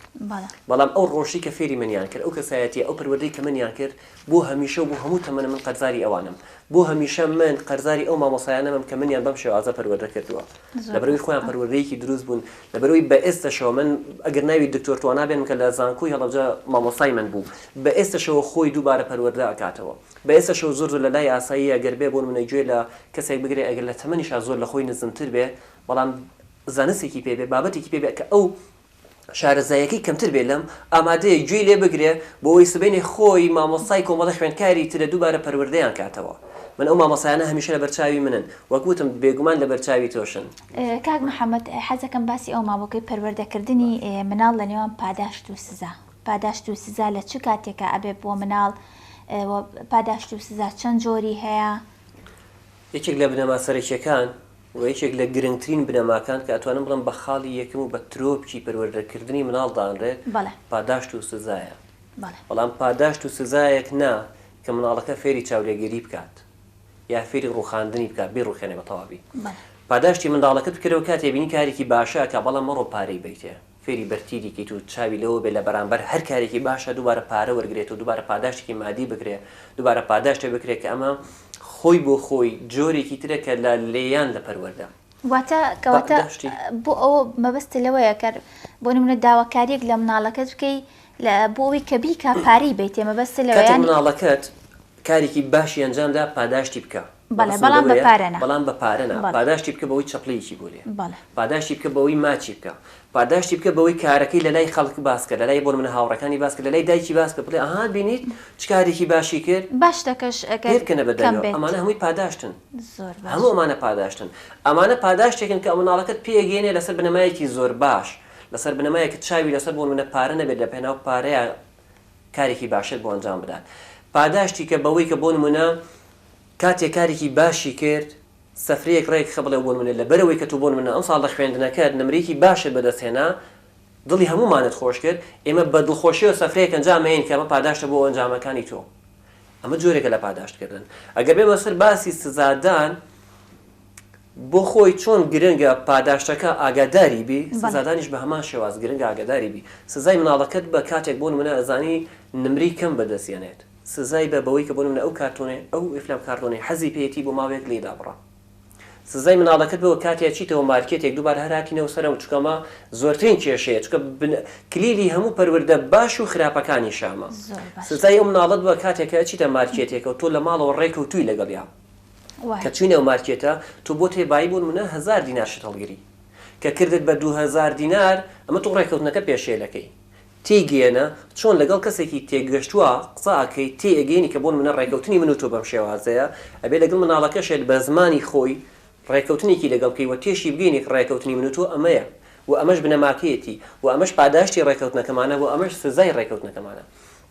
بەڵام ئەو ڕۆژی کە فێری منیان کرد ئەو کەسایەتی ئەو پەروەردەی کە منیان کرد بۆ هەمیشە و بۆ هەموو تەمەنە من قەرزاری ئەوانم بۆ هەمیشە من قەرزاری ئەو مامۆسایانەمم کە منیان بەم شێوازە پەروەردە کردووە لەبەرەوەی خۆیان پەروەردەیەکی دروست بوون لەبەرەوەی بە ئێستاشەوە من ئەگەر ناوی دکتۆر توانابێن کە لە زانکۆی هەڵەبجە مامۆسای من بوو بە ئێستاشەوە خۆی دووبارە پەروەردە ئەکاتەوە بە ئێستاشەوە زۆر لە لای ئاسایی ئەگەر بێ بۆن منە گوێ لە کەسێک بگرێ ئەگەر لە تەمەنیشا زۆر لە خۆی نزمتر بێ بەڵام زانستێکی پێ بێ بابەتێکی پێ بێ کە ئەو شارەزایەکەی کەمتر بێ لەم ئامادەیە گوێی لێ بگرێ بۆ ئەوەی سبەینێ خۆی مامۆستای کۆمەڵە خوێندکاری ترە دووبارە پەروەردەیان کاتەوە من ئەو مامۆسایانە هەمیشە لە بەرچاوی منن وەکوتم بێگومان لە بەرچاوی تۆشن کاک محەممەد حەزەکەم باسی ئەو ماوەکەی پەروەردەکردنی مناڵ لە نێوان پاداشت و سزا پاداشت و سزا لە چ کاتێکە ئەبێ بۆ مناڵ پاداشت و سزا چەند جۆری هەیە یەکێک لە بنەما سەرەکیەکان و یەکێک لە گرنگترین بنەماکان کە ئەتوانم بڵم بە خاڵی یەکەم و بە ترۆپکی پەروەردەکردنی مناڵ دانرێت پاداشت و سزایە بەڵام پاداشت و سزایەک نا کە مناڵەکە فێری چاولێگەری بکات یا فێری ڕوخاندنی بکات بێ ڕوخێنێ بە تەواوی پاداشتی منداڵەکەت بکرەوە کاتێ بینی کارێکی باشە کە بەڵام مەڕۆ پارەی بیتێ فێری بەرتیریکیت و چاوی لەوە بێ لە بەرامبەر هەر کارێکی باشە دووبارە پارە وەرگێت و دووبارە پاداشتێکی مادی بکرێ دووبارە پاداشتێ بکرێت کە ئەمە خۆی بۆ خۆی جۆرێکی ترە کە لە لێیان لە پەروەردە واتە بۆ ئەوە مەبەستە لەوەیە کە بۆ نمونە داواکاریەک لە مناڵەکەت بکەی بۆ ئەوەی کە بیکە پارەی بیتێ مەبەستە لەوەیان مناڵەکەت کارێکی باشی ئەنجامدا پاداشتی بکە بەڵام بە پارەنە بەڵام بە پارەنە پاداشتی بکە بەوەی چەپڵەیەکی بۆ لێ پاداشتی بکە بەوەی ماچی بکە پاداشتی بکە بەوەی کارەکەی لە لای خەڵک باسکە لە لای بۆ منە هاوڕەکانی باسکە لە لای دایکی باسکە بڵێ ئەها بینیت چ کارێکی باشی کرد باش دەکەش ئەگەرکەنە بەدەنەوە ئەمانە هەمووی پاداشتن هەموو ئەمانە پاداشتن ئەمانە پاداشتێکن کە مناڵەکەت پێگەێنێ لەسەر بنەمایەکی زۆر باش لەسەر بنەمایەکە چاوی لەسەر بۆ منە پارە نەبێت لە پێناو پارەیە کارێکی باشت بۆ ئەنجام بدات پاداشتی کە بەوەی کە بۆ نمونە کاتێک کارێکی باشی کرد سەفرەیەک ڕێک خەبڵێ بۆن منە لە بەرەوەی کە تو بۆن منە ئەم ساڵ لە خوێندنەکەت نمرێکی باشت بەدەستهێنا دڵی هەمومانت خۆش کرد ئێمە بە دڵخۆشیەوە سەفرەیەک ئەنجامەین کە ئەمە پاداشتە بۆ ئەنجامەکانی تۆ ئەمە جۆرێکە لە پاداشتکردن ئەگەر بێمە سەر باسی سزادان بۆ خۆی چۆن گرنگە پاداشتەکە ئاگاداری بی سزادانیش بە هەمان شێواز گرنگە ئاگاداری بی سزای مناڵەکەت بە کاتێک بۆن منە ئەزانی نمری کەم بەدەستێنێت سزای بە بەوەی کە بۆ منە ئەو کارتۆنێ ئەو ئفلام کارتۆنی حەزی پێێتی بۆ ماوەیەک لێدا بڕە سزای مناڵەکەت بەوە کاتێک چیتەوە مارکێتێک دووبارە هەراتینەوە سەرم چکەمە زۆرترین کێشەیە چکە کلیلی هەموو پەروەردە باش و خراپەکانی شامە سزای ئەو مناڵەت بە کاتێکە چیتە مارکێتێکە و تۆ لە ماڵەوە ڕێکەوتووی لەگەڵیا کە چوینەوە مارکێتە تۆ بۆ تێبایی بوون منە 1000 دینار شت هەڵگری کە کردت بە 2000 دینار ئەمە تۆ ڕێکەوتنەکە پێشێلەکەی تێگەێنە چۆن لەگەڵ کەسێکی تێگەشتووە قسەکەی تێگەێنی کە بۆن منە ڕێکەوتنی من و تۆ بەم شێوازەیە ئەبێ لەگەڵ مناڵەکەشێت بە زمانی خۆی ڕێکەوتنێکی لەگەڵ بکەی و تێشی بگەینێک ڕێکەوتنی من و تۆ ئەمەیە و ئەمەش بنەماکەیەتی و ئەمەش پاداشتی ڕێکەوتنەکەمانە و ئەمەش سزای ڕێکەوتنەکەمانە.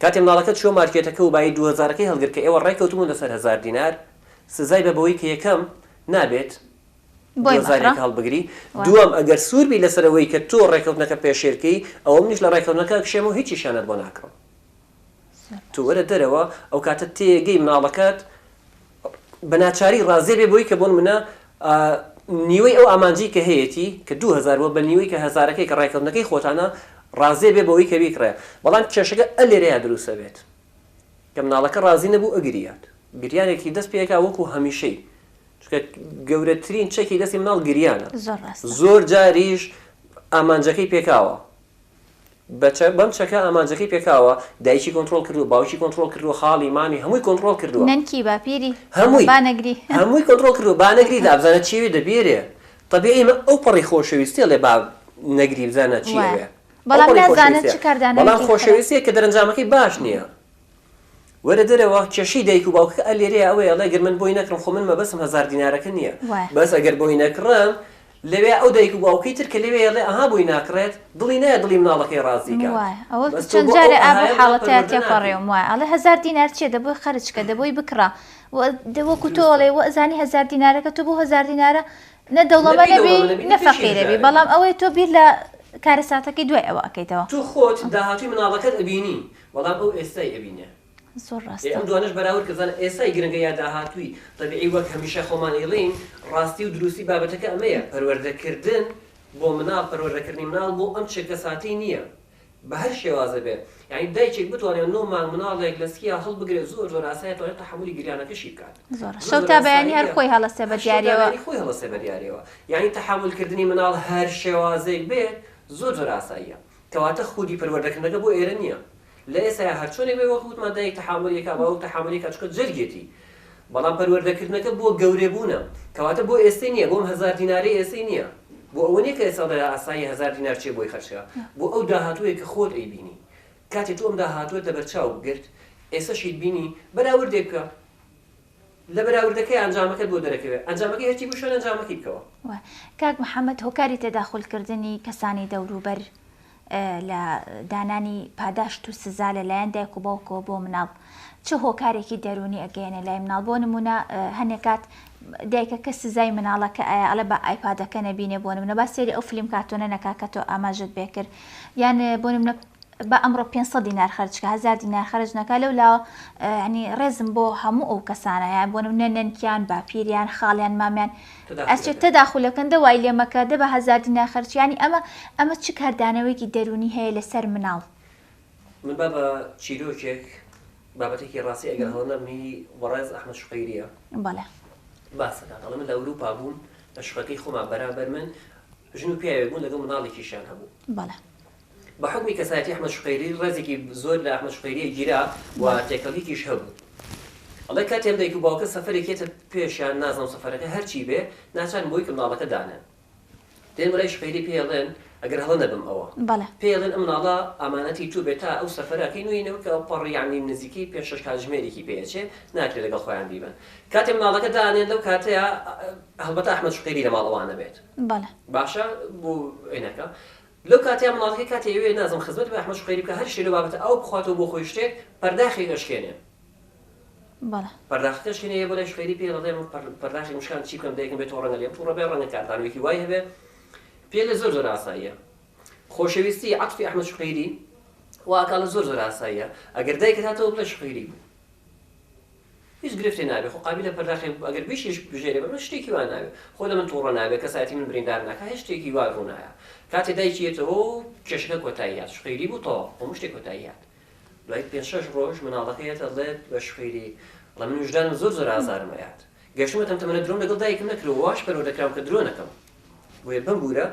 کاتێ منداڵەکەت چۆ مارکێتەکە و بای 2000ەکەی هەڵگر کە ئێوە ڕێکەوتبوون لەسەر 1000 دینار، سزای بە بەوەی کە یەکەم نابێت 2000 هەڵبگری، دووەم ئەگەر سووربی لەسەرەوەی کە تۆ ڕێکەوتنەکە پێشێرکەی ئەوە منیش لە ڕێکەوتنەکە کشێم و هیچی شانت بۆ ناکڕم. تو وەرە دەرەوە ئەو کاتە تێگەی مناڵەکەت بە ناچاری ڕازێ بێ بۆی کە بۆن منە نیوەی ئەو ئامانجی کە هەیەی کە 2000 بۆ بە نیوەی کە هەزارەکەی کە ڕێکەوتنەکەی خۆتانە ڕازێ بێ بەوەی کە بیکڕێ، بەڵام کێشەکە ئەلێرەیە دروستە بێت کە مناڵەکە ڕازی نەبوو ئەگریات، گریانێکی دەست پێکا وەکو هەمیشەی، چونکە گەورەترین چەکی دەستی مناڵ گریانە، زۆر جاریش ئامانجەکەی پێکاوە، بەم چەکە ئامانجەکەی پێکاوە، دایکی کۆنتڕۆل کردو، باوکی کۆنتڕۆل کردو، خاڵی مامی هەمووی کۆنتڕۆل کردووە، نەنکی باپیری هەمووی کۆنتڕۆل کردو، با نەگری دابزانە چیوێ دەبێرێ، تەبیعی ئەو پەڕی خۆشەویستی لێ با نەگری بزانە چیوێ، بەڵام نازانێت چ کاردانێکی بەڵام خۆشەویستیە کە دەرەنجامەکەی باش نییە. وەرە دەرەوە کێشەی دایک و باوکە ئەلێرەیە ئەوەیە ئەڵێ گەر من بۆی نەکڕم، خۆ من مەبەستم 1000 دینارەکە نییە، بەس ئەگەر بۆی نەکڕم لەوێ ئەو دایک و باوکەی تر کە لەوێ ئەڵێ ئەها بۆی ناکڕێت، دڵی نایە دڵی مناڵەکەی ڕازیکە. ئەوە چەند جارێ ئابە حاڵەتەیە تێپەڕێم وایە ئەڵێ 1000 دینار چیە دەبۆی خەرجکە دەبۆی بکڕە، وەکو تۆ ئەڵێ وەزانی 1000 دینارەکە تۆ بۆ 1000 دینارە نە دەوڵەمە نەبی نە فەقیرەبی، بەڵام ئەوەی تۆ بیر لە کارەساتەکەی دوای ئەوە ئەەکەیتەوە. تو خۆت داهاتووی مناڵەکەت ئەبینی، بەڵام ئەو ئێستای ئەبینێ. زۆر ڕاستە. ئەم دوانش بەراورد کەزانە ئێستای گرنگە یا داهاتووی، تەبیعی وەک هەمیشە خۆمان ئێڵێین ڕاستی و دروستی بابەتەکە ئەمەیە، پەروەردەکردن بۆ مناڵ، پەروەردەکردنی مناڵ بۆ ئەم چێکە ساتی نییە، بە هەر شێوازە بێ. یعنی دایکێک بتوانێت 9 مانگ مناڵێک لە سکیا هەڵبگرێت، زۆر ئاسایە توانێت تەحملی گریانەکەشی بکات. شەو تا بەیانی هەر خۆی هەڵەسێ بە دیارەوە، خۆی هەڵەسێ بە دیارەوە. یعنی تەحملکردنی مناڵ هەر شێوازێک بێت زۆر ئاساییە، کەواتە خودی پەروەردەکردنەکە بۆ ئێرە نییە. لە ئێستا هەر چۆنێک بێ وەکووتمان دایک تەحملێکا باوک تەحملێکا چکە جەرگێتی، بەڵام پەروەردەکردنەکە بۆ گەورەبوونە، کەواتە بۆ ئێستەی نییە، بۆم 1000 دیناری ئێستەی نییە، بۆ ئەوە نییە کە ئێستا لە ئاسایی 1000 دینار چێ بۆی خەرچکە، بۆ ئەو داهاتوویە کە خۆت ئەیبینی. کاتێک تۆ ئەم داهاتووە دەبەرچاو بگرت، ئێستاشیت بینی بەراوردێ بکە، لە بەراوردەکەی ئەنجامەکەت بۆ دەرەکەوێت، ئەنجامەکەی هەرچی بۆ شوێن ئەنجامەکەی بکەوە. کاک محەممەد، هۆکاری تەداخولکردنی کەسانی دەوروبەر لە دانانی پاداشت و سزا لەلایەن دایک و باوکەوە بۆ مناڵ چه هۆکارێکی دەرونی ئەگەیەنە لای مناڵ؟ بۆ نمونە هەنێکات دایکەکە سزای مناڵەکە ئایا ئەڵە بە ئایپادەکە نەبینێ، بۆ نمونە با سێری ئەو فیلم کارتۆنە نەکا کە تۆ ئاماژت بێکرد، یان بۆ نمونە بە ئەمڕۆ 500 دینار خەرجکە 1000 دینار خەرج نەکا، لەولاوە ینی ڕێزم بۆ هەموو ئەو کەسانە، یان بۆ نمونە نەنکیان، باپیریان، خاڵیان، مامیان ئەچێت تەداخولەکەن دەوای لێمەکە دە بە 1000 دینار خەرج، ینی ئەمە چ کاردانەوەیکی دەرونی هەیە لەسەر مناڵ؟ من با بە چیرۆکێک بابەتێکی ڕاستی ئەگەر هەڵنەبنی وەڕێز ئەحمەد شوقەیریە بەڵێ باسەکان، ئەڵێ من لە ئەوروپا بووم، لە شوقەکەی خۆمان بەرامبەر من ژن و پیاوێک بوون لەگەڵ مناڵێکیشیان هەبوو. بەڵێ بە حکمی کەسایەتی ئەحمەد شوقەیری ڕێزێکی زۆر لە ئەحمەد شوقەیری گیرا و تێکەڵیکیش هەبوو. ئەڵێ کاتێم دایک و باوکە سەفەرێکێتە پێشیان، نازانم سەفەرەکە هەرچی بێ، ناچان بۆی کە مناڵەکە دانێن. دێن وەلای شوقەیری پێڵێن ئەگەر هەڵە نەبم ئەوە، پێڵێن ئەم مناڵە ئامانەتی تو بێت تا ئەو سەفەرەکەی نوێنەوە کە پەڕی یعنی نزیکی 5-6 کاتژمێرێکی پێچێ ناکرێت لەگەڵ خۆیان بیبن. کاتێ مناڵەکە دانێن لەو کاتەیە هەڵبەتە ئەحمەد شوقەیری لە ماڵەوانە بێت. باشە بۆ عینەکە لەو کاتەیە مناڵەکەی کاتێ ئەوێ نازم خزمەت بە ئەحمەد شوقەیری بکە، هەر شتێک لەو بابەتە ئەو بخواتەوە بۆ خۆی شتێک پەرداخی ئەشکێنێ. پەرداخەکە شکێنێ بۆ لای شوقەیری پێ دەڵێ پەرداخی مشکان چی بکەم دایکم بێت ڕەنگە لێم تووڕە بێ ڕەنگە کاردانێکی وای هەبێ پێ لە زۆر ئاساییە. خۆشەویستی عەتفی ئەحمەد شوقەیری واکە لە زۆر ئاساییە، ئەگەر دایکت هاتەوە بڵێ شوقەیری بوو هیچ گرفتێ نابێت، خۆ قابلە پەرداخی ئەگەر بیشیش بژێرێ بە شتێکی وان نابێت، خۆ لە من تووڕە نابێت، کەسایەتی من بریندار ناکە، هیچ شتێکی وا ڕوونایە. کاتێ دایکیێتەوە کێشەکە کۆتاییات، شوقەیری بوو تەواو هەموو شتێک کۆتاییات. دوای 5-6 ڕۆژ مناڵەکەیەتە دەڵێت بە شوقەیری وڵا من وجدانم زۆر ئازارم هەیات، گەشتمە تەمتەمەنە درۆم لەگەڵ دایکم نەکردەوە، واش پەروەردەکرام کە درۆ نەکەم، بۆیە بەم بوورە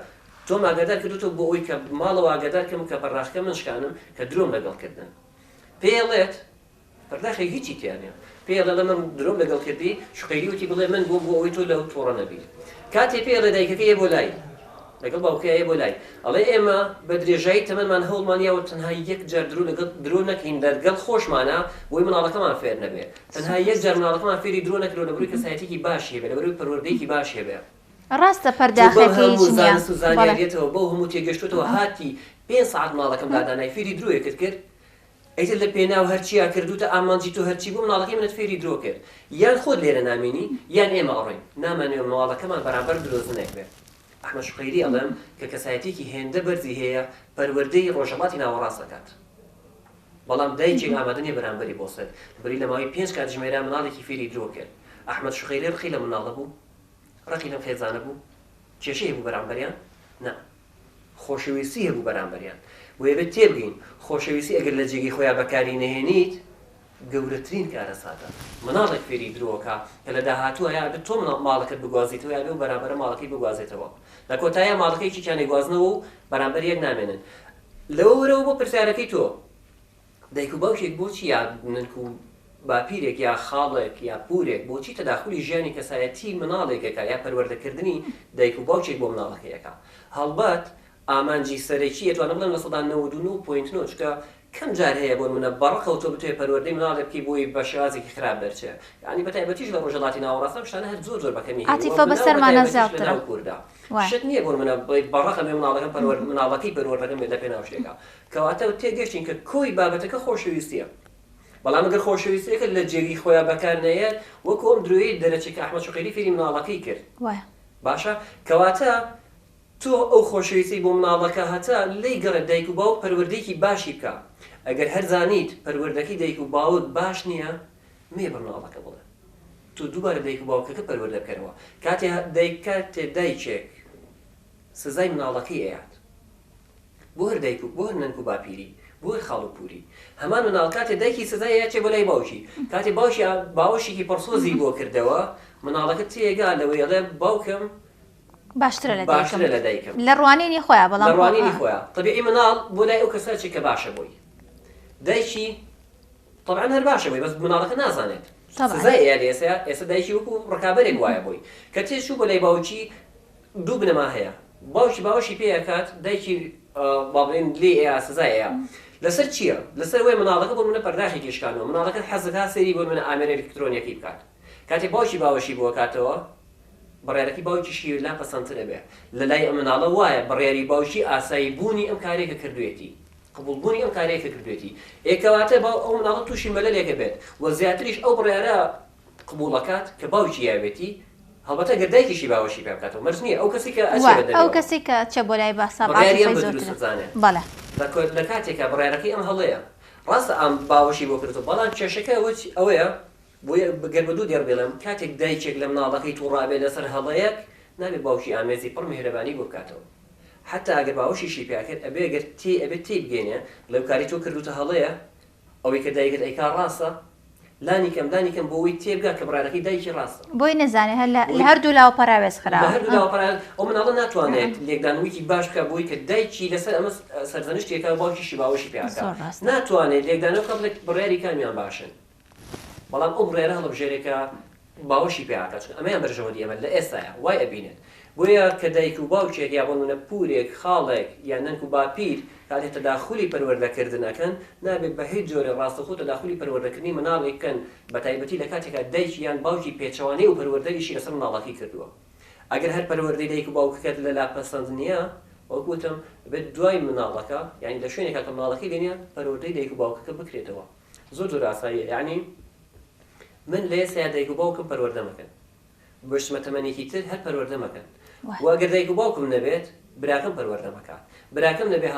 تۆم ئاگادار کردوتەوە بۆ ئەوی کە ماڵەوە ئاگادارکەم کە پەرداخەکە من شکانم کە درۆم لەگەڵکردن. پێڵێت پەرداخی هیچی تیانێ، پێڵێ من درۆم لەگەڵ کردی، شوقەیری وتی بڵێ من بۆ ئەوی تۆ لەو تووڕە نەبی. کاتێ پێڵێ دایکەکەیە بۆ لای لەگەڵ باوکەیە بۆ لای، ئەڵێ ئێمە بە درێژایی تەمەنمان هەوڵمانیاوە تەنها یەک جار درۆ نەکەین دەرگەڵ خۆشمانە بۆی مناڵەکەمان فێر نەبێ، تەنها یەک جار مناڵەکەمان فێری درۆ نەکرێت لەبەروی کەسایەتێکی باش هەبێ، لەبەروی پەروەردەیەکی باش هەبێ. ڕاستە پەرداخەکەی زان سوزانیێتەوە بۆ هەموو تێگەشتوتەوە هاتی 5 ساعت ماڵەکەم دادانای فێری درۆیەکت کرد ئەیتر لە پێناو هەرچیا کردوتە ئامانجی تۆ هەرچی بوو مناڵەکەی منت فێری درۆ کرد یان خۆت لێرە نامێنی یان ئێمە ئەڕۆین نامانێ ماڵەکەمان بەرامبەر درۆزنێک بێت ئەحمەد شوقەیری ئەڵێم کە کەسایەتێکی هێندە بەرزی هەیە پەروەردەی ڕۆژهەڵاتی ناوەڕاست دەکات بەڵام دایکێک ئامادە نیە بەرامبەری بۆ سەر بەری لە ماوەی 5 کات ژمێرا مناڵێکی فێری درۆ کرد ئەحمەد شوقەیری ڕقی لە مناڵە بوو ڕقی لەم خێزانە بوو کێشەی بوو بەرامبەریان نا خۆشەویستی هەبوو بەرامبەریان بۆیە بێت تێبگەین خۆشەویستی ئەگەر لە جێگەی خۆیان بەکاری نەهێنیت گەورەترین کارە ساتە مناڵێک فێری درۆکە کە لە داهاتووە یا بێت تۆ ماڵەکەت بگوازیتەوە یا بێ و بەرامبەرە ماڵەکەی بگوازێتەوە لە کۆتاییە ماڵەکەیکی کیانەی گوازنەوە و بەرامبەر یەک نامێنن لەوە وەرەوە بۆ پرسیارەکەی تۆ دایک و باوکێک بۆچی یا ننک و باپیرێک یا خاڵێک یا پورێک بۆچی تەداخلی ژیانی کەسایەتی مناڵێکەکە یا پەروەردەکردنی دایک و باوکێک بۆ مناڵەکەیەکە هەڵبەت ئامانجی سەرەکی ئەتوانە بڵێن لە 99.9 چکە کەم جار هەیە بۆ منە بەڕقەوتۆ بتوێ پەروەردەی مناڵێک بکەی بۆی بە شێوازێکی خراپ دەرچێ یعنی بەتایبەتیش لە ڕۆژهەڵاتی ناوەڕاستە شتانە هەر زۆر بەکەمی عاتیفە بەسەرمانە زیاترە کووردا شت نییە بۆ منە بەڕقە بێ مناڵەکەم مناڵەکەی پەروەردەکەم بێتە پێ ناوشتێکە کەواتە تێگەشتین کە کۆی بابەتەکە خۆشەویستیە بەڵام ئەگەر خۆشەویستیەکە لە جێگی خۆیان بەکار نەیەت وەکو ئەم درۆیی دەرەچێک ئەحمەد شوقەیری فێری مناڵەکەی کرد باشە کەواتە تۆ ئەو خۆشەویستی بۆ مناڵەکە هەتا لێی گەڕێ دایک و باوک پەروەردەیەکی باشی بکە ئەگەر هەرزانیت پەروەردەکەی دایک و باوک باش نییە مێ بە مناڵەکە بڵێ تۆ دووبارە دایک و باوکەکە پەروەردە بکەرەوە کاتێ دایکێک سزای مناڵەکەی ئەیات بۆ هەر دایک و بۆ هەر نەنک و باپیری بۆ هەر خاڵ و پووری هەمان مناڵ کاتێ دایکی سزای ئەیەچێ بۆ لای باوکی کاتێ باوشێکی پڕسۆزی بۆ کردەوە مناڵەکە تێگا لەوەی ئەڵێ باوکم باشترە لە دایکم لە ڕوانینی خۆیان بەڵام ڕوانینی خۆیان طبیعی مناڵ بۆ لای ئەو کەسەی کە باشە بووی دایکی طبعا هەر باشە بووی بەس مناڵەکە نازانێت سزای ئێستا دایکی وەکو ڕکابەرێک وایە بووی کە تێشوو بۆ لای باوکی دوو بنەما هەیە باوشی پێیەکات دایکی باڵێن لێ ئەیە سزای ئەیە لەسەر چییە لەسەر وێ مناڵەکە بۆ منە پەرداخێکی شکانەوە مناڵەکە حەزەکە سەیری بۆ منە ئامێرە ئەلکترۆنیەکەی بکات کاتێ باوشی بۆ کاتەوە بڕیارەکەی باوکیشی لا پەسەندترە بێ لە لای ئەم مناڵە وایە بڕیاری باوکی ئاسایی بوونی ئەم کارێکە کردوێتی قبولبوونی ئەم کارێکە کردوێتی ئێکەواتە ئەو مناڵە تووشی مەلەلێکە بێت و زیاتریش ئەو بڕیارە قبولەکات کە باوکی یاوێتی هەڵبەتە گەر دایکیشی باوەشی پێ بکاتەوە مەرج نییە ئەو کەسی کە ئەو کەسی کە چە بۆ لای باسا بەڵێ لە کاتێکە بڕیارەکەی ئەم هەڵەیە ڕاستە ئەم باوەشی بۆ کردو بەڵام کێشەکە ئەوەیە بۆیە بگەر بە دوو دێڕ بێڵم کاتێک دایکێک لە مناڵەکەی تووڕابێ لەسەر هەڵەیەک نابێت باوکی ئامێزی پڕ میهرەبانی بۆ بکاتەوە حتا ئەگەر باوەشیشی پێکرد ئەبێ ئەگەر ئەبێت تێی بگەینێ لەو کاری تۆ کردوتە هەڵەیە ئەوەی کە دایکت ئەیکا ڕاستە لانیکەم بۆ ئەوەی تێبگا کە بڕارەکەی دایکی ڕاستە بۆی نەزانێت لە هەردوو لاوە پەراوێز خراوە ئەو مناڵە ناتوانێت لێکدانوویکی باش بکە بۆی کە دایکی لەسەر ئەمە سەرزەنشتێکە باوکیشی باوەشی پێکات ناتوانێت لێکدانەوە کە بڵێت بڕیاری کامیان باشن بەڵام ئەو بڕێرە هەڵبژێرێکە باوەشی پێکات ئەمەیان بەرژەوەدی ئەمە لە ئێستاە وای ئەبینێت بۆیە کە دایک و باوکێک یا بۆ منە پورێک خاڵێک یان نەنک و باپیر کاتێک تەداخولی پەروەردەکردنەکەن نابێت بە هیچ جۆرە ڕاستەخۆ تەداخولی پەروەردەکردنی مناڵێکن بە تایبەتی لە کاتێکە دایکی یان باوکی پێچەوانەی و پەروەردەیشی لەسەر مناڵەکەی کردووە ئەگەر هەر پەروەردەی دایک و باوکەکەت لە لاپەسەند نییە وەکوتم بێت دوای مناڵەکە یعنی لە شوێنێکە کە مناڵەکەی لێنە پەروەردەی دایک و باوکەکە بکرێتەوە زۆر ئاساییە یعنی من لە ئێستا دایک و باوکم پەروەردە مەکەن بەشمە تەمەنێکی تر هەر پەروەردە مەکەن وەگەر دایک و باوکم نەبێت براکەم پەروەردە مەکات براکەم نەبێ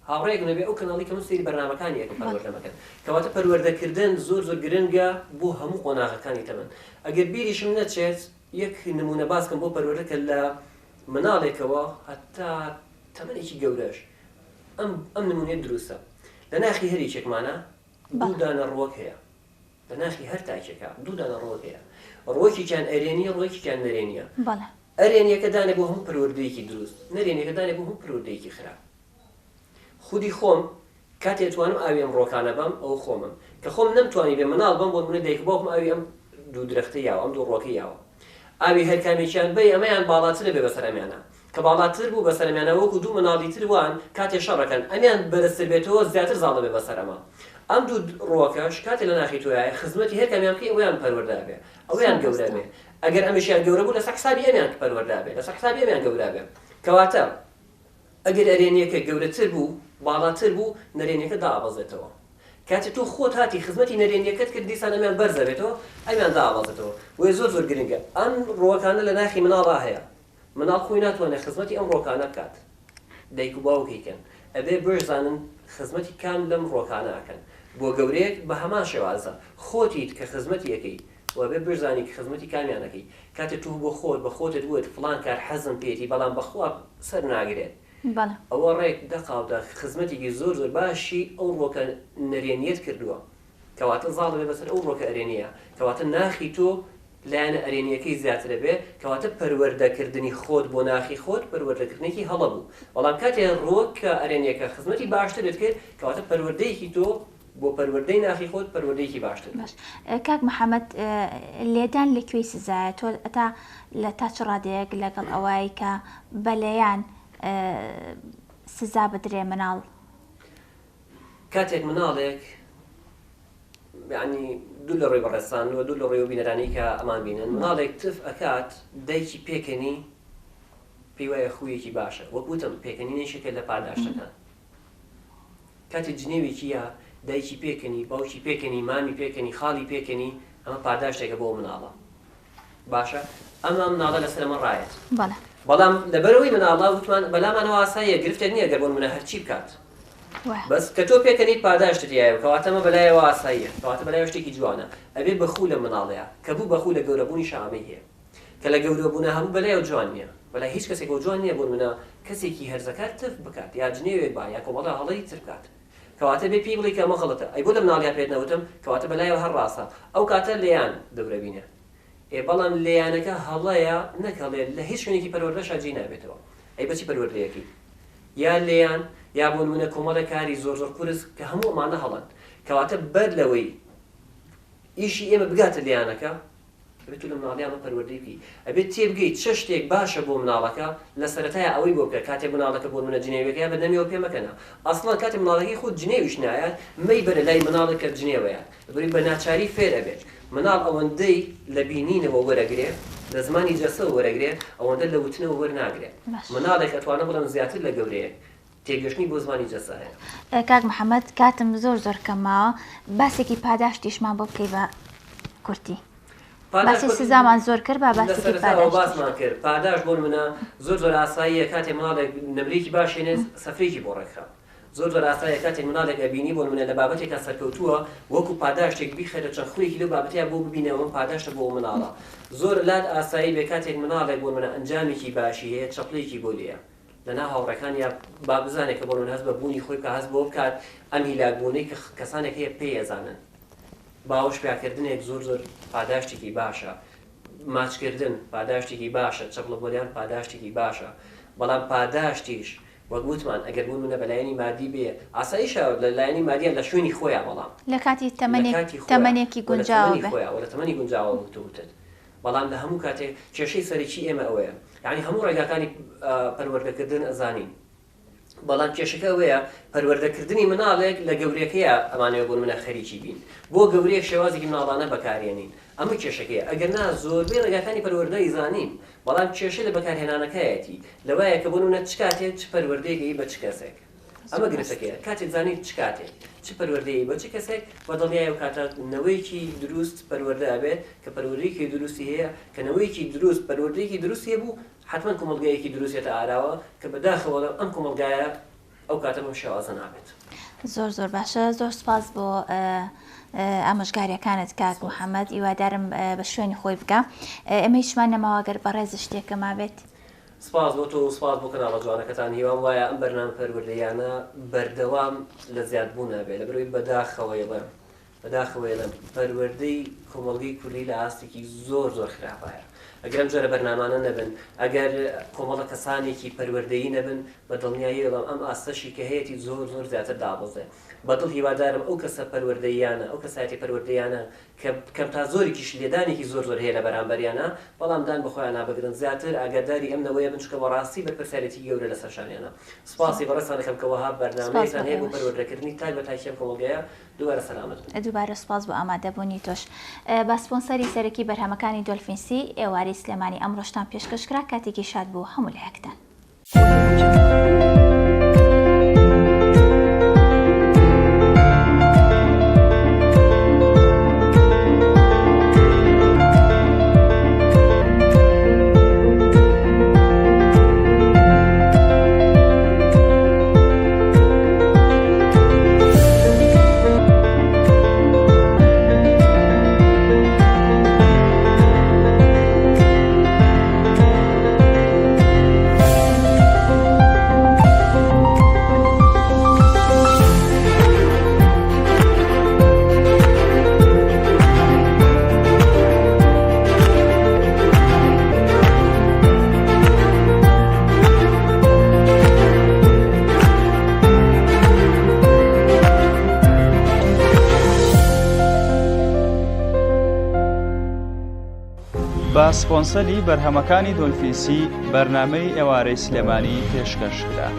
هاوڕێیەک نەبێ ئەو کەناڵی کە من سەیری بەرنامەکانی یەکەم پەروەردە مەکەن کەواتە پەروەردەکردن زۆر گرنگە بۆ هەموو قۆناغەکانی تەمەن ئەگەر بیریشم نەچێت یەک نمونە باسکەم بۆ پەروەردەکە لە مناڵێکەوە هەتا تەمەنێکی گەورەش ئەم نمونێت دروستە لە ناخی هەریچێکمانە دوو دانە ڕۆک هەیە لە ناخی هەر تاکێکە دوو دانە ڕۆک هەیە ڕۆکیان ئەرێنیە ڕۆکیان نەرێنیە ئەرێنیەکە دانێ بۆ هەموو پەروەردەیەکی دروست نەرێنیەکە دانێ بۆ هەموو پەروەردەیەکی خراپ خودی خۆم کاتێ توانم ئاوی ئەم ڕۆکانە بەم ئەو خۆمم کە خۆم نەمتوانی بێ مناڵ بەم بۆ منە دایک باوکم ئاوی ئەم دوو درەختە یاوە ئەم دوو ڕۆکە یاوە ئاوی هەرکامێکیان بێ ئەمەیان باڵاترە بێ بەسەرەمیانە کە باڵاتر بوو بەسەرەمیانە وەکو دوو مناڵی تر وان کاتێ شەڕەکەن ئەمیان بەرزتر بێتەوە زیاتر زاڵە بێ بەسەرەما ئەم دوو ڕۆکەش کاتێ لە ناخی تۆیە خزمەتی هەرکامیان بکەی ئەویان پەروەردە بێ ئەویان گەورە بێ ئەگەر ئەمەشیان گەورە بوو لەسەر حسابی ئەمیان پەروەردا بێت لەسەر حسابی ئەمیان گەورە بێت کەواتە ئەگەر ئەرێنیەکە گەورەتر بوو باڵاتر بوو نەرێنیەکە دابەزێتەوە کاتێک تۆ خۆت هاتی خزمەتی نەرێنیەکەت کرد دیسان ئەمیان بەرزە بێتەوە ئەمیان دابەزێتەوە وێ زۆر زۆر گرنگە ئەم ڕۆکانە لە ناخی مناڵا هەیە مناڵ خۆی ناتوانێت خزمەتی ئەم ڕۆکانە بکات دایک و باوکیکەن ئەبێ بزانن خزمەتی کام لەم ڕۆکانە ئەکەن بۆ گەورەیەک بە هەمان شێوازە خۆتیت کە خزمەتی یەکەی وەبێ بزانی کە خزمەتی کامیانەکەی کاتێک تو بۆ خۆت بە خۆتت وت فڵان کار حەزم پێێتی بەڵام بەخوا سەر ناگرێت ئەوە ڕێک دەقاودا خزمەتێکی زۆر زۆر باشی ئەو ڕۆکە نەرێنیەت کردووە کەواتە زاڵ بێ بەسەر ئەو ڕۆکە ئەرێنیە کەواتە ناخی تۆ لایەنە ئەرێنیەکەی زیاترە بێ کەواتە پەروەردەکردنی خۆت بۆ ناخی خۆت پەروەردەکردنێکی هەڵە بوو بەڵام کاتێ ڕۆک کە ئەرێنیەکە خزمەتی باشترت کرد کەواتە پەروەردەیەکی تۆ بۆ پەروەردەی ناخی خۆت پەروەردەیەکی باشتر کاک محەممەد لێدان لەکوێی سزایە تۆ ئەتا لە تا چ ڕادەیەک لەگەڵ ئەوەی کە بەلەیان سزا بدرێ مناڵ کاتێک مناڵێک یعنی دوو لە ڕێی بەڕێستان و دوو لە ڕێوە بینەرانی کە ئەمان بینن مناڵێک تف ئەکات دایکی پێکەنی پێی وایە خویەکی باشە وەکوتم پێکەنینێشەکە لە پاداشتەکان کاتی جنێوێکیە دایکی پێکەنی باوکی پێکەنی مامی پێکەنی خاڵی پێکەنی ئەمە پاداشتێکە بۆ مناڵە باشە ئەمە مناڵە لەسەر ئەمە ڕایەت بەڵام لەبەرەوەی مناڵە وتمان بەلامانەوە ئاساییە گرفتێک نییە گەر بۆ منە هەرچی بکات بەس کە تۆ پێکەنیت پاداشتت یایە کەواتەمە بەلایەوە ئاساییە کەواتە بەلای شتێکی جوانە ئەبێ بەخوو لە مناڵەیە کە بوو بەخوو لە گەورەبوونی شامەی هەیە کە لە گەورەبوونە هەموو بەلایەوە جوان نییە بەلای هیچ کەسێک بۆ جوان نییە بۆ منە کەسێکی هەرزەکات تف بکات یا جنێوێک با یا کۆمەڵە هەڵەی تر بکات کەواتە بێ پێی بڵێ کە ئەمە غەڵەتە ئەی بۆ لە مناڵیا پێت نەوتم کەواتە بەلایەوە هەر ڕاستە ئەو کاتە لێیان دەورە بینە بەڵام لێیانەکە هەڵەیە نەکەڵێت لە هیچ شوێنێکی پەروەردەشە جێ نابێتەوە ئەی بەچی پەروەردەیەکی یا لێیان یا بۆ نمونە کۆمەڵە کاری زۆر زۆر قورس کە هەموو ئەمانە هەڵەن کەواتە بەر لەوەی ئیشی ئێمە بگاتە لێیانەکە ئەبێت تو لە مناڵیانە پەروەردەیەکی ئەبێت تێبگەیت چه شتێک باشە بۆ مناڵەکە لە سەرەتایە ئەوەی بۆ بکە کاتێک مناڵەکە بۆ منە جنێوێکەیە بەدەمیەوە پێ مەکەنە ئەسڵان کاتێک مناڵەکەی خۆت جنێویش نایەت مەی بەرە لای مناڵێکە جنێوەیە بەری بە ناچاری فێر ئەبێت مناڵ ئەوەندەی لە بینینەوە وەرەگرێت لە زمانی جەسەوە وەرەگرێت ئەوەندە لە وتنەوە وەرناگرێت مناڵێک ئەتوانە بڵێن زیاتر لە گەورەیە تێگەشتنی بۆ زمانی جەسە هەیە کاک محەممەد کاتم زۆر زۆر کەماوە باسێکی پاداشتیشمان بۆ بکەی بە کورتی باسی سزامان زۆر کرد بە باسمان کرد پاداش بۆ منە زۆر زۆر ئاساییە کاتێک مناڵێک نەبرێکی باشێنێ سەفرێکی بۆ ڕێکخا زۆر زۆر ئاساییە کاتێک مناڵێک ئەبینی بۆ منە لە بابەتێکە سەرکەوتووە وەکو پاداشتێک بیخێرە چەند خوێکی لەو بابەتەیە بۆ ببینەوە پاداشتە بۆ مناڵە زۆر لات ئاسایی بێ کاتێک مناڵێک بۆ منە ئەنجامێکی باشی هەیە چەپڵێکی بۆ لێیە لەنا هاوڕەکان یا با بزانێت کە بۆ من هەست بە بوونی خۆی کە هەست بۆ بکات ئەم هیلاکبوونەی کە کەسانێک هەیە پێی ئەزانن باوەش پیاکردنێک زۆر زۆر پاداشتێکی باشە ماچکردن پاداشتێکی باشە چەپڵە بۆلیان پاداشتێکی باشە بەڵام پاداشتیش وەگوتمان ئەگەر بوون منە بەلایەنی مادی بێ ئاساییشە لە لایەنی مادیان لە شوێنی خۆیان بەڵام لە کاتی تەمەنێکی گونجاوە لە تەمەنی گونجاوە وتوتت بەڵام لە هەموو کاتێک کێشەی سەرەکی ئێمە ئەوەیە یعنی هەموو ڕێگاکانی پەروەردەکردن ئەزانین بەڵام کێشەکە ئەوەیە پەروەردەکردنی مناڵێک لە گەورەکەیە ئەمانەوە بۆ منە خەریکی بین بۆ گەورەیەک شێوازێکی مناڵانە بەکارێنین ئەمە کێشەکەیە ئەگەر نا زۆربەی ڕێگاکانی پەروەردەی زانین بەڵام کێشە لە بەکارهێنانەکەیەتی لەوایە کە بۆ منە چ کاتێک چ پەروەردەیەکی بە چ کەسێک ئەمە گرفتەکەیە کاتێک زانیت چ کاتێک چ پەروەردەیە بە چ کەسێک بەدڵنیایە و کاتە نەوەیەکی دروست پەروەردە ئەبێت کە پەروەردەیەکی دروستی هەیە کە نەوەیەکی دروست پەروەردەیەکی دروستی هەبوو حتمما کۆمەڵگەیەکی دروستێتە ئاراوە کە بەداخەوە ئەم کۆمەڵگایە ئەو کاتە بەم شێوازە نابێت زۆر زۆر باشە زۆر سپاس بۆ ئامۆژگاریەکانت کاک محەممەد هیوادارم بە شوێنی خۆی بکە ئەمە هیچمان نەماوەگەر بەڕێز شتێکە مابێت سپاس بۆ تۆ سپاس بۆ کەناڵە جوانەکەتان هیوام وایە ئەم بەرنامە پەروەردەیانە بەردەوام لە زیادبوو نابێت لەبەرەوەی بەداخەوەی لەم پەروەردەی کۆمەڵگەی کوردی لە ئاستێکی زۆر زۆر خراپایە ئەگەرم جۆرە بەرنامانە نەبن ئەگەر کۆمەڵە کەسانێکی پەروەردەیی نەبن بە دڵنیایی وەڵام ئەم ئاستەشی کە هەیەی زۆر زۆر زیاتر دابڵێ بەدڵ هیوادارم ئەو کەسە پەروەردەیانە ئەو کەسایەتی پەروەردەیانە کە کەم تا زۆرێکیش لێدانێکی زۆر زۆر هەیە لە بەرامبەریانە بەڵام دان بەخۆیان نابگرن زیاتر ئاگاداری ئەم نەوەیە بن چکە بەڕاستی بەرپرسیارەتی گەورە لەسەر شانیانە سپاسی بەڕێستان دەکەم کە وەها بەرنامەیەتان هەیە بۆ پەروەردەکردنی تاک بە تاکیەم کۆمەڵگەیە دووبارە سەلامت دووبارە سپاس بۆ ئامادەبوونی تۆش بە سپۆنسەری سەرەکی بەرهەمەکانی دۆلفینسی ئێواری سلێمانی ئەمڕۆشتان پێشکەشکرا کاتێکی شاد بوو هەموو لایەکتان. بە سپۆنسەری بەرهەمەکانی دۆلفینسی بەرنامەی ئێوارەی سلێمانی پێشکەشکرا.